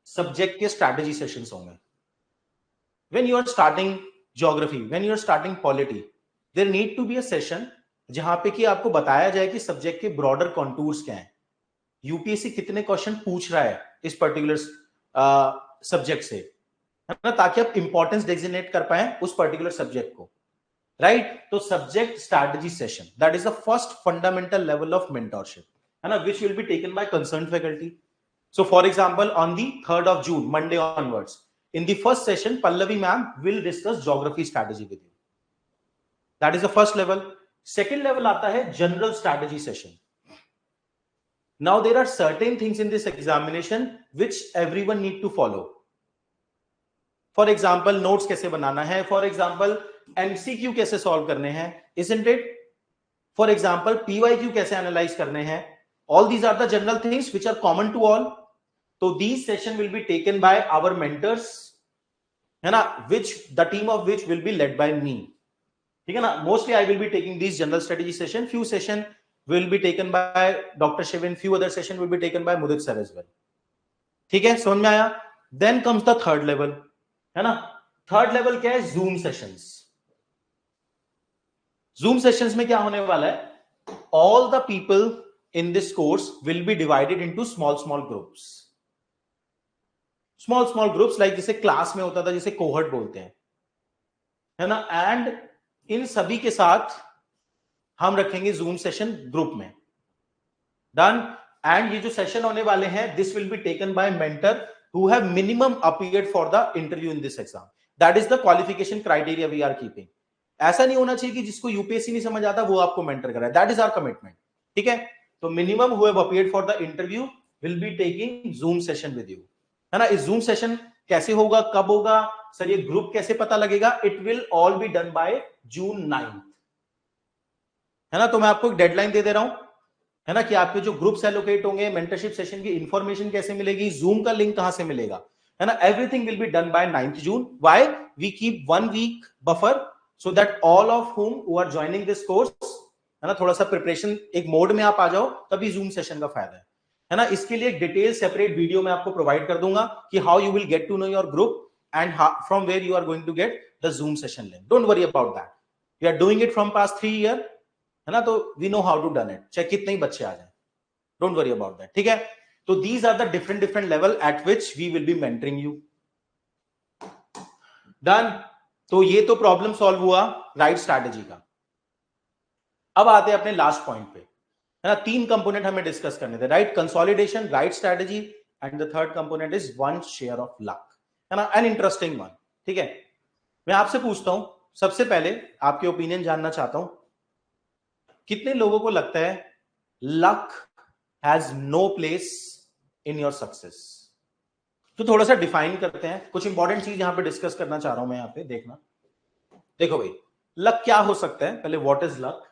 सब्जेक्ट के स्ट्रैटेजी सेशंस होंगे. When you are starting geography, when you are starting polity, there need to be a session जहां पे कि आपको बताया जाए कि सब्जेक्ट के ब्रॉडर कॉन्टूर्स क्या हैं, यूपीएससी कितने क्वेश्चन पूछ रहा है इस पर्टिकुलर सब्जेक्ट से, है ना, ताकि आप इंपॉर्टेंस डेजिग्नेट कर पाए उस पर्टिकुलर सब्जेक्ट को, राइट. तो subject strategy session, that is the first fundamental level of mentorship, है ना, which will be taken by concerned faculty. So for example, on the 3rd of June, Monday onwards, in the first session, Pallavi ma'am will discuss geography strategy with you. That is the first level. Second level आता है general strategy session. Now there are certain things in this examination which everyone need to follow. For example, notes कैसे बनाना है, for example, MCQ कैसे solve करने हैं, isn't it? For example, PYQ कैसे analyse करने हैं. All these are the general things which are common to all. So these session will be taken by our mentors, है ना, which the team of which will be led by me, ठीक है ना. Mostly I will be taking these general strategy session, few session will be taken by Dr. Shivin, few other session will be taken by Mudit sir as well. ठीक है, समझ में आया. Then comes the third level, है ना. Third level क्या है? Zoom sessions. Zoom sessions में क्या होने वाला है? All the people in this course will be divided into small groups. Small groups like जैसे क्लास में होता था, जिसे कोहर्ट बोलते हैं, है ना. एंड इन सभी के साथ हम रखेंगे जूम सेशन ग्रुप में. डन. एंड ये जो सेशन होने वाले हैं, this will be taken by mentor who have minimum appeared for the interview in this exam. That is the qualification criteria we are keeping. ऐसा नहीं होना चाहिए कि जिसको यूपीएससी नहीं समझ आता वो आपको मेंटर कराए. That is our commitment. ठीक है. तो minimum who have appeared for the interview will be taking zoom session with you, है ना. इस जूम सेशन कैसे होगा, कब होगा सर, ये ग्रुप कैसे पता लगेगा? It will all B done by June 9th, है ना. तो मैं आपको एक डेडलाइन दे रहा हूं, है ना, कि आपके जो ग्रुप्स एलोकेट होंगे, मेंटरशिप सेशन की इंफॉर्मेशन कैसे मिलेगी, जूम का लिंक कहां से मिलेगा, है ना. Everything will be done by 9th June. Why? We keep 1 week buffer so that all of whom who are joining this course, है ना, थोड़ा सा प्रिपरेशन एक मोड में आप आ जाओ, तभी जूम सेशन का फायदा है ना. इसके लिए एक डिटेल सेपरेट वीडियो मैं आपको प्रोवाइड कर दूंगा कि how you will get to know your group and from where you are going to get the zoom session link. Don't worry about that. We are doing it from past 3 years, है ना. तो we know how to done it, चाहे कितने ही बच्चे आ जाए. Don't worry about that. ठीक है. तो these are the different level at which we will be mentoring you. Done. तो ये तो प्रॉब्लम सॉल्व हुआ राइट स्ट्रैटेजी का. अब आते हैं अपने लास्ट पॉइंट पे, है ना. 3 कंपोनेंट हमें डिस्कस करने थे. Right consolidation, right strategy, and the third component is 1 share of luck, है ना. An interesting one. ठीक है. मैं आपसे पूछता हूं, सबसे पहले आपके ओपिनियन जानना चाहता हूं, कितने लोगों को लगता है luck has no place in your success? तो थोड़ा सा डिफाइन करते हैं. कुछ इंपॉर्टेंट चीज यहां पे डिस्कस करना चाह रहा हूं मैं यहां पे. देखना, देखो भाई, लक क्या हो सकता है? पहले व्हाट इज लक?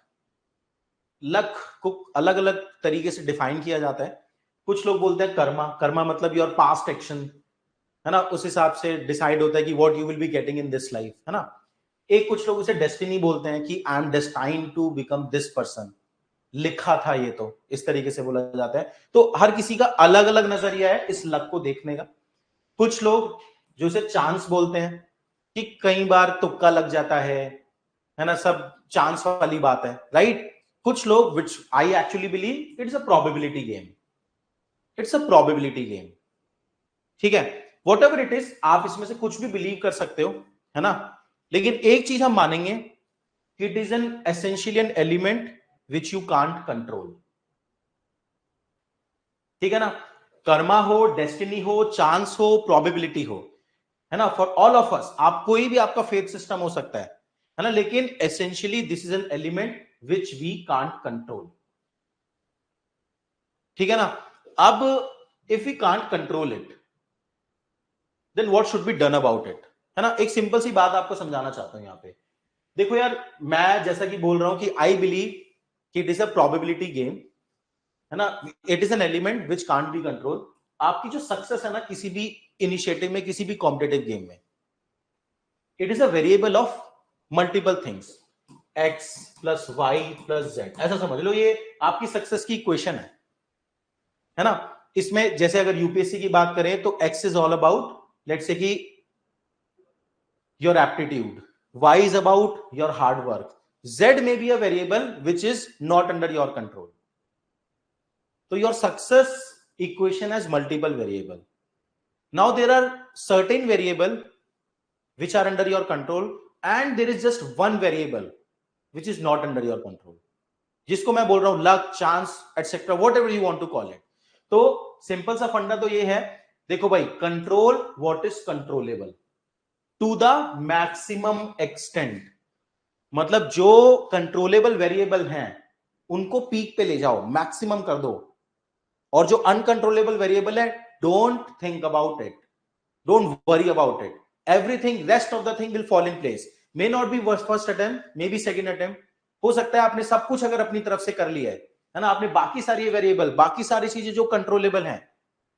लक को अलग अलग तरीके से डिफाइन किया जाता है. कुछ लोग बोलते हैं कर्मा. कर्मा मतलब योर पास्ट एक्शन, है ना. उस हिसाब से डिसाइड होता है कि what you will be getting in this life, है ना. एक कुछ लोग उसे डेस्टिनी बोलते हैं कि I am destined to become this person, लिखा था ये, तो इस तरीके से बोला जाता है. तो हर किसी का अलग अलग नजरिया है इस लक को देखने का. कुछ लोग जो इसे चांस बोलते हैं कि कई बार तुक्का लग जाता है ना, सब चांस वाली बात है, राइट. कुछ लोग, which I actually believe, it's a probability game. It's a probability game. ठीक है. वॉट एवर इट इज, आप इसमें से कुछ भी बिलीव कर सकते हो, है ना. लेकिन एक चीज हम मानेंगे कि it is an essential N element which you can't control. ठीक है ना. कर्मा हो, डेस्टिनी हो, चांस हो, प्रोबेबिलिटी हो, है ना. फॉर ऑल ऑफ अस, आप कोई भी आपका फेथ सिस्टम हो सकता है ना. लेकिन essentially this is an element which we can't control. ठीक है ना. अब if we can't control it, then what should be done about it, है ना. एक सिंपल सी बात आपको समझाना चाहता हूं यहां पे. देखो यार, मैं जैसा कि बोल रहा हूं कि आई बिलीव कि it is a probability game, है ना. It is an element which can't be control. आपकी जो सक्सेस है ना किसी भी इनिशिएटिव में, किसी भी कॉम्पिटेटिव गेम में, it is a variable of multiple things. x plus Y plus Z, ऐसा समझ लो ये आपकी सक्सेस की इक्वेशन है ना. इसमें जैसे अगर यूपीएससी की बात करें तो x is all about, let's say कि your aptitude, y is about your hard work, z may be a variable which is not under your control. So your success equation has multiple variable. Now there are certain variable which are under your control and there is just one variable which is not under your control, जिसको मैं बोल रहा हूं luck, chance, etcetera, whatever you want to call it. तो simple सा फंडा तो ये है, देखो भाई, control what is controllable to the maximum extent. मतलब जो कंट्रोलेबल वेरिएबल हैं उनको पीक पे ले जाओ, मैक्सिमम कर दो. और जो अनकंट्रोलेबल वेरिएबल है, don't think about it, don't worry about it. Everything, rest of the thing will fall in place. May not be first attempt, may be second attempt. हो सकता है आपने सब कुछ अगर अपनी तरफ से कर लिया है ना, आपने बाकी सारी वेरिएबल, बाकी सारी चीजें जो कंट्रोलेबल हैं,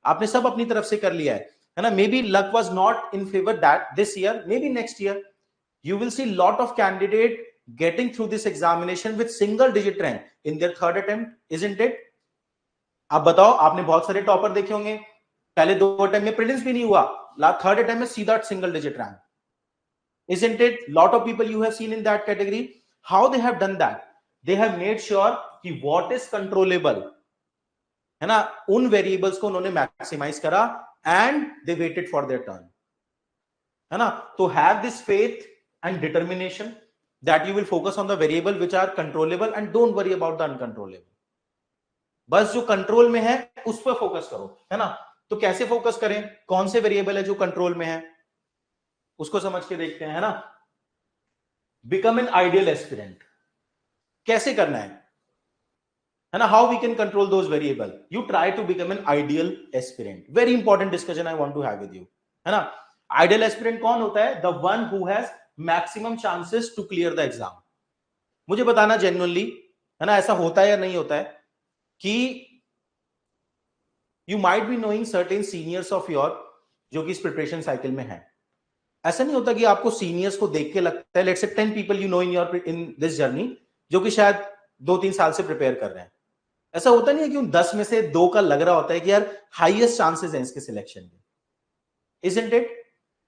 आपने सब अपनी तरफ से कर लिया है ना, may be luck was not in favour that this year, may be next year you will see lot of candidate getting through this examination with single digit rank in their third attempt, isn't it? आप बताओ, आपने बहुत सारे topper देखे होंगे, पहले 2 attempt में prelims भी नहीं हुआ, थर्ड अटेम्प्ट में सीधा single digit rank, isn't it? Lot of people you have seen in that category. How they have done that? They have made sure कि what is controllable, है ना, उन वेरिएबल्स को उन्होंने मैक्सिमाइज करा and they waited for their turn, है ना. तो have this faith and determination that you will focus on the variable which are controllable and don't worry about the uncontrollable. बस जो कंट्रोल में है उस पर फोकस करो, है ना. तो कैसे फोकस करें, कौन से वेरिएबल है जो कंट्रोल में है, उसको समझ के देखते हैं, है ना. बिकम एन आइडियल एस्पिरेंट, कैसे करना है ना. How we can control those variable. You try to become an ideal aspirant. Very important discussion I want to have with you, है ना. आइडियल एस्पिरेंट कौन होता है? The one who has maximum chances to clear the exam. मुझे बताना genuinely, है ना, ऐसा होता है या नहीं होता है कि you might be knowing certain seniors of your जो कि इस प्रिपरेशन साइकिल में है. ऐसा नहीं होता कि आपको सीनियर्स को देख के लगता है, let's say 10 people you know in your in this journey जो कि शायद 2-3 साल से प्रिपेयर कर रहे हैं. ऐसा होता नहीं है कि उन 10 में से 2 का लग रहा होता है कि यार हाईएस्ट चांसेस हैं इसके सिलेक्शन में, इजंट इट.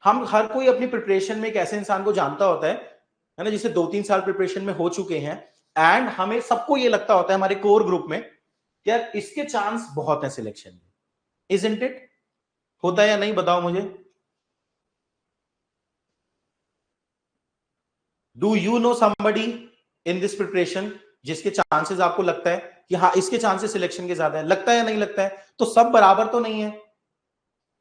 हम हर कोई अपनी प्रिपरेशन में एक ऐसे इंसान को जानता होता है ना, जिसे 2-3 साल प्रिपरेशन में हो चुके हैं, एंड हमें सबको ये लगता होता है हमारे कोर ग्रुप में कि यार इसके चांस बहुत हैं सिलेक्शन में, इजंट इट. होता है या नहीं, बताओ मुझे. Do you know somebody in this preparation जिसके चांसेस आपको लगता है कि हाँ इसके चांसेस सिलेक्शन के ज्यादा है, लगता है या नहीं लगता है? तो सब बराबर तो नहीं है.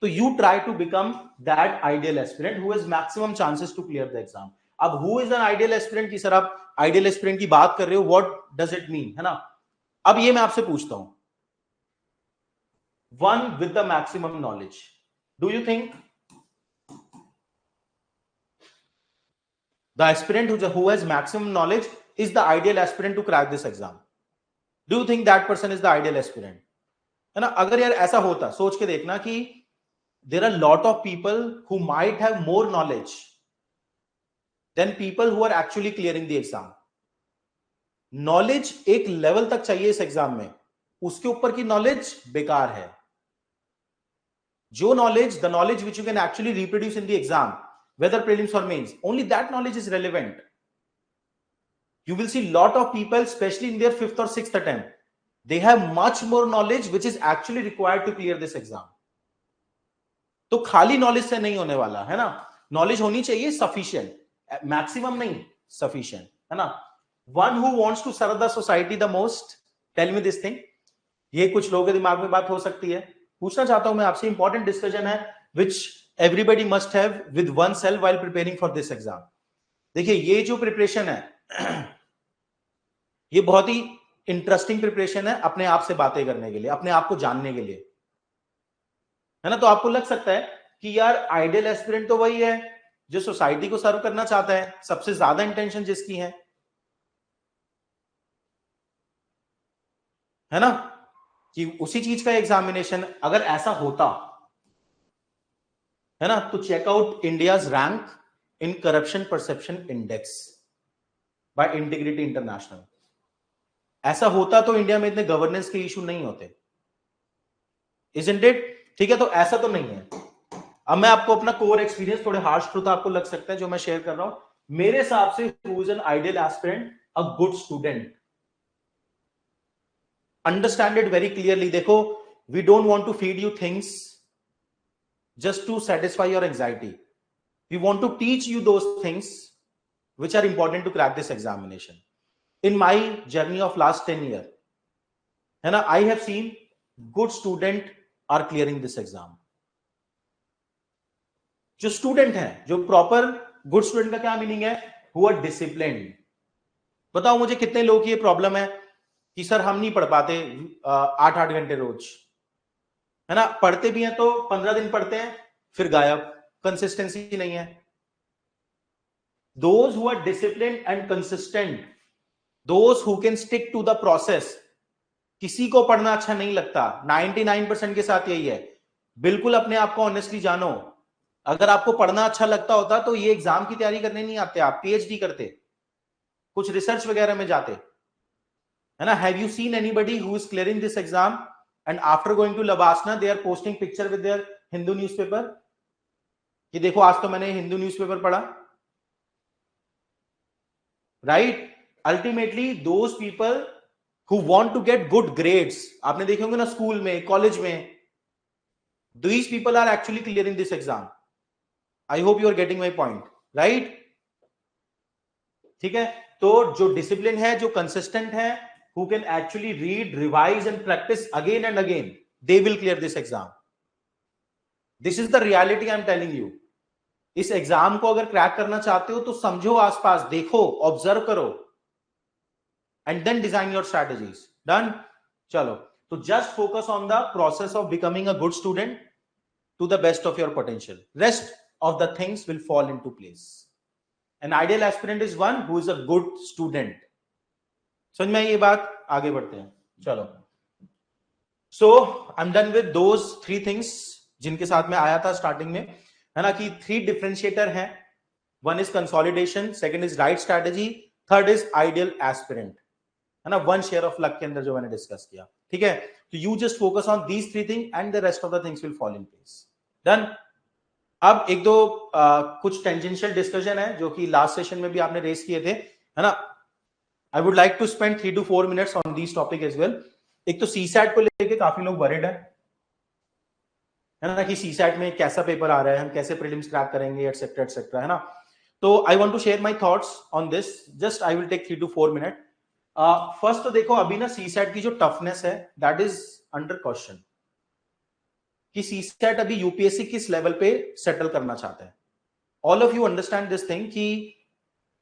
तो you try to become that ideal aspirant who has maximum chances to clear the exam. अब who is an ideal aspirant की सर आप ideal aspirant की बात कर रहे हो, what does it mean, है ना. अब ये मैं आपसे पूछता हूं, one with the maximum knowledge, do you think the aspirant who has maximum knowledge is the ideal aspirant to crack this exam? Do you think that person is the ideal aspirant, है ना. अगर यार ऐसा होता, सोच के देखना कि there are a lot of people who might have more knowledge than people who are actually clearing the exam. Knowledge एक लेवल तक चाहिए इस एग्जाम में, उसके ऊपर की नॉलेज बेकार है. जो knowledge, the knowledge which you can actually reproduce in the exam, whether prelims or mains, only that knowledge is relevant. You will see lot of people, especially in their 5th or 6th attempt, they have much more knowledge which is actually required to clear this exam. तो खाली knowledge से नहीं होने वाला, है ना. Knowledge होनी चाहिए सफिशिएंट, मैक्सिमम नहीं, सफिशिएंट, है ना. One who wants to serve the society the most, tell me this thing. ये कुछ लोगों के दिमाग में बात हो सकती है, पूछना चाहता हूं मैं आपसे. इंपॉर्टेंट डिस्कशन है which everybody must have with one self while preparing for this exam. देखिए ये जो प्रिपरेशन है ये बहुत ही इंटरेस्टिंग प्रिपरेशन है अपने आप से बातें करने के लिए, अपने आप को जानने के लिए, है ना. तो आपको लग सकता है कि यार आइडियल एस्पिरेंट तो वही है जो सोसाइटी को सर्व करना चाहता है, सबसे ज्यादा इंटेंशन जिसकी है ना, कि उसी चीज का एग्जामिनेशन. अगर ऐसा होता है ना, तो check out India's rank in corruption perception index by integrity international. ऐसा होता तो इंडिया में इतने गवर्नेंस के इशू नहीं होते, इजंट इट. ठीक है, तो ऐसा तो नहीं है. अब मैं आपको अपना कोर एक्सपीरियंस, थोड़े हार्श ट्रूथ आपको लग सकता है जो मैं शेयर कर रहा हूं. मेरे हिसाब से who is an ideal aspirant, a good student. Understand it very clearly. देखो, we don't want to feed you things just to satisfy your anxiety. We want to teach you those things which are important to crack this examination. In my journey of last 10 years, है ना, I have seen good student are clearing this exam. जो student है, जो proper good student का क्या meaning है? who are disciplined. बताओ मुझे कितने लोगों की ये प्रॉब्लम है कि सर हम नहीं पढ़ पाते 8-8 घंटे रोज, है ना. पढ़ते भी हैं तो 15 दिन पढ़ते हैं फिर गायब, कंसिस्टेंसी नहीं है. Those who are disciplined and consistent, those who can stick to the process. किसी को पढ़ना अच्छा नहीं लगता, 99% के साथ यही है. बिल्कुल अपने आप को ऑनेस्टली जानो। अगर आपको पढ़ना अच्छा लगता होता तो ये एग्जाम की तैयारी करने नहीं आते, आप पीएचडी करते, कुछ रिसर्च वगैरह में जाते, है ना। Have you seen anybody who is clearing this exam and after going to LBSNAA they are posting picture with their Hindu newspaper कि देखो आज तो मैंने हिंदू न्यूज़पेपर पढ़ा, right. Ultimately those people who want to get good grades, आपने देखे होंगे ना स्कूल में, कॉलेज में, these people are actually clearing this exam. I hope you are getting my point, right? ठीक है, तो जो डिसिप्लिन है, जो कंसिस्टेंट है, who can actually read, revise and practice again and again, they will clear this exam. This is the reality I am telling you. इस exam को अगर क्रैक करना चाहते हो तो समझो, आसपास देखो, ऑब्जर्व करो and then design your strategies. Done. चलो, तो just focus on the process of becoming a good student to the best of your potential. Rest of the things will fall into place. An ideal aspirant is one who is a good student. समझ में ये बात? आगे बढ़ते हैं, चलो। So I'm done with those three things जिनके साथ में आया था स्टार्टिंग में, है ना, कि 3 डिफरेंशिएटर हैं। One is consolidation, second is right strategy, third is ideal aspirant, है ना, 1 share of luck के अंदर जो मैंने डिस्कस किया, ठीक है। तो you just focus on these 3 things and the rest of the things will fall in place. Done. अब एक दो कुछ टेंजेंशियल डिस्कशन है जो कि लास्ट सेशन में भी आपने रेस किए थे, है ना। I would like to spend 3 to 4 minutes on this topic as well. एक तो सीसैट को लेके काफी लोग वरिड है ना, कि सीसैट में कैसा पेपर आ रहा है, हम कैसे प्रीलिम्स क्रैक करेंगे, एटसेट्रा एटसेट्रा, है ना। तो I want to share my thoughts on this, just I will take 3 to 4 minutes। First तो देखो, अभी ना सीसैट की जो टफनेस है दैट इज अंडर क्वेश्चन, कि सीसैट अभी यूपीएससी किस लेवल पे सेटल करना चाहता है। All of you understand this thing कि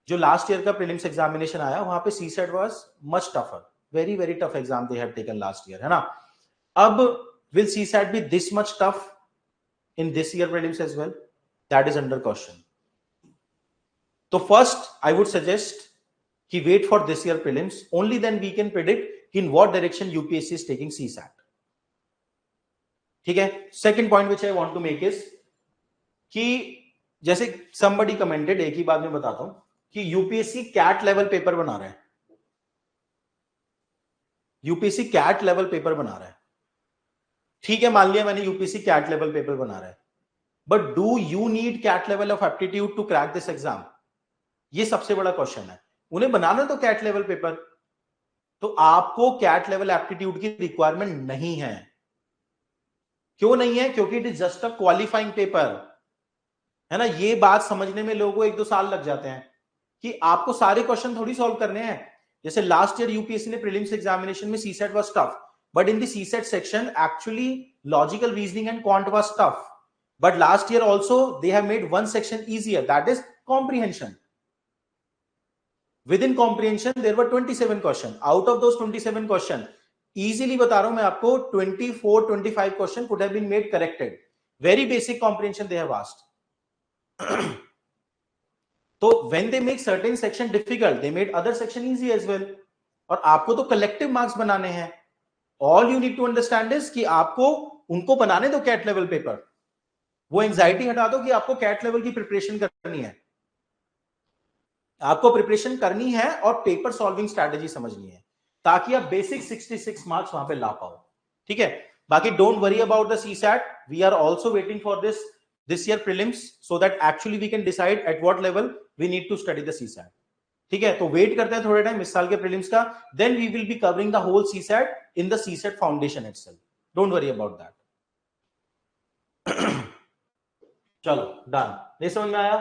जो लास्ट ईयर का प्रीलिम्स एग्जामिनेशन आया वहां पे CSAT was much tougher, very very tough exam they have taken last year, है ना। अब will CSAT be this much tough in this year prelims as well? That is under question. तो first I would suggest कि wait for this year prelims, only then we can predict in what direction UPSC is taking CSAT, ठीक है। Second point which I want to make is कि जैसे somebody commented, एक ही बात में बताता हूं, कि यूपीएससी कैट लेवल पेपर बना रहा है, यूपीएससी कैट लेवल पेपर बना रहा है, ठीक है, मान लिया मैंने यूपीएससी कैट लेवल पेपर बना रहा है, but do you need CAT level of aptitude to crack this exam? ये सबसे बड़ा क्वेश्चन है। उन्हें बनाना तो कैट लेवल पेपर, तो आपको कैट लेवल एप्टीट्यूड की रिक्वायरमेंट नहीं है। क्यों नहीं है? क्योंकि it is just a qualifying paper, है ना। ये बात समझने में लोगों को 1-2 साल लग जाते हैं कि आपको सारे क्वेश्चन थोड़ी सॉल्व करने हैं। जैसे लास्ट ईयर यूपीएससी ने प्रीलिम्स एग्जामिनेशन में CSAT was tough, but in the CSAT section actually logical reasoning and quant was tough, but last year also they have made one section easier, that is comprehension. Within comprehension there were 27 question, out of those 27 question easily बता रहा हूं मैं आपको 24-25 question could have been made corrected, very basic comprehension they have asked. तो when they make certain section difficult, they made other section easy as well. और आपको तो collective marks बनाने हैं। All you need to understand is कि आपको उनको बनाने दो कैट लेवल पेपर, वो एंजाइटी हटा दो कि आपको कैट लेवल की प्रिपरेशन करनी है, आपको प्रिपरेशन करनी है और पेपर सॉल्विंग स्ट्रैटेजी समझनी है, ताकि आप बेसिक 66 मार्क्स वहां पे ला पाओ, ठीक है। बाकी don't worry about the CSAT, we are also waiting for this year prelims so that actually we can decide at what level we need to study the CSAT, ठीक है। तो वेट करते हैं थोड़े टाइम इस साल के प्रीलिम्स का, then we will be covering the whole CSAT in the CSAT foundation itself, don't worry about that. चलो डन, ये समझ में आया?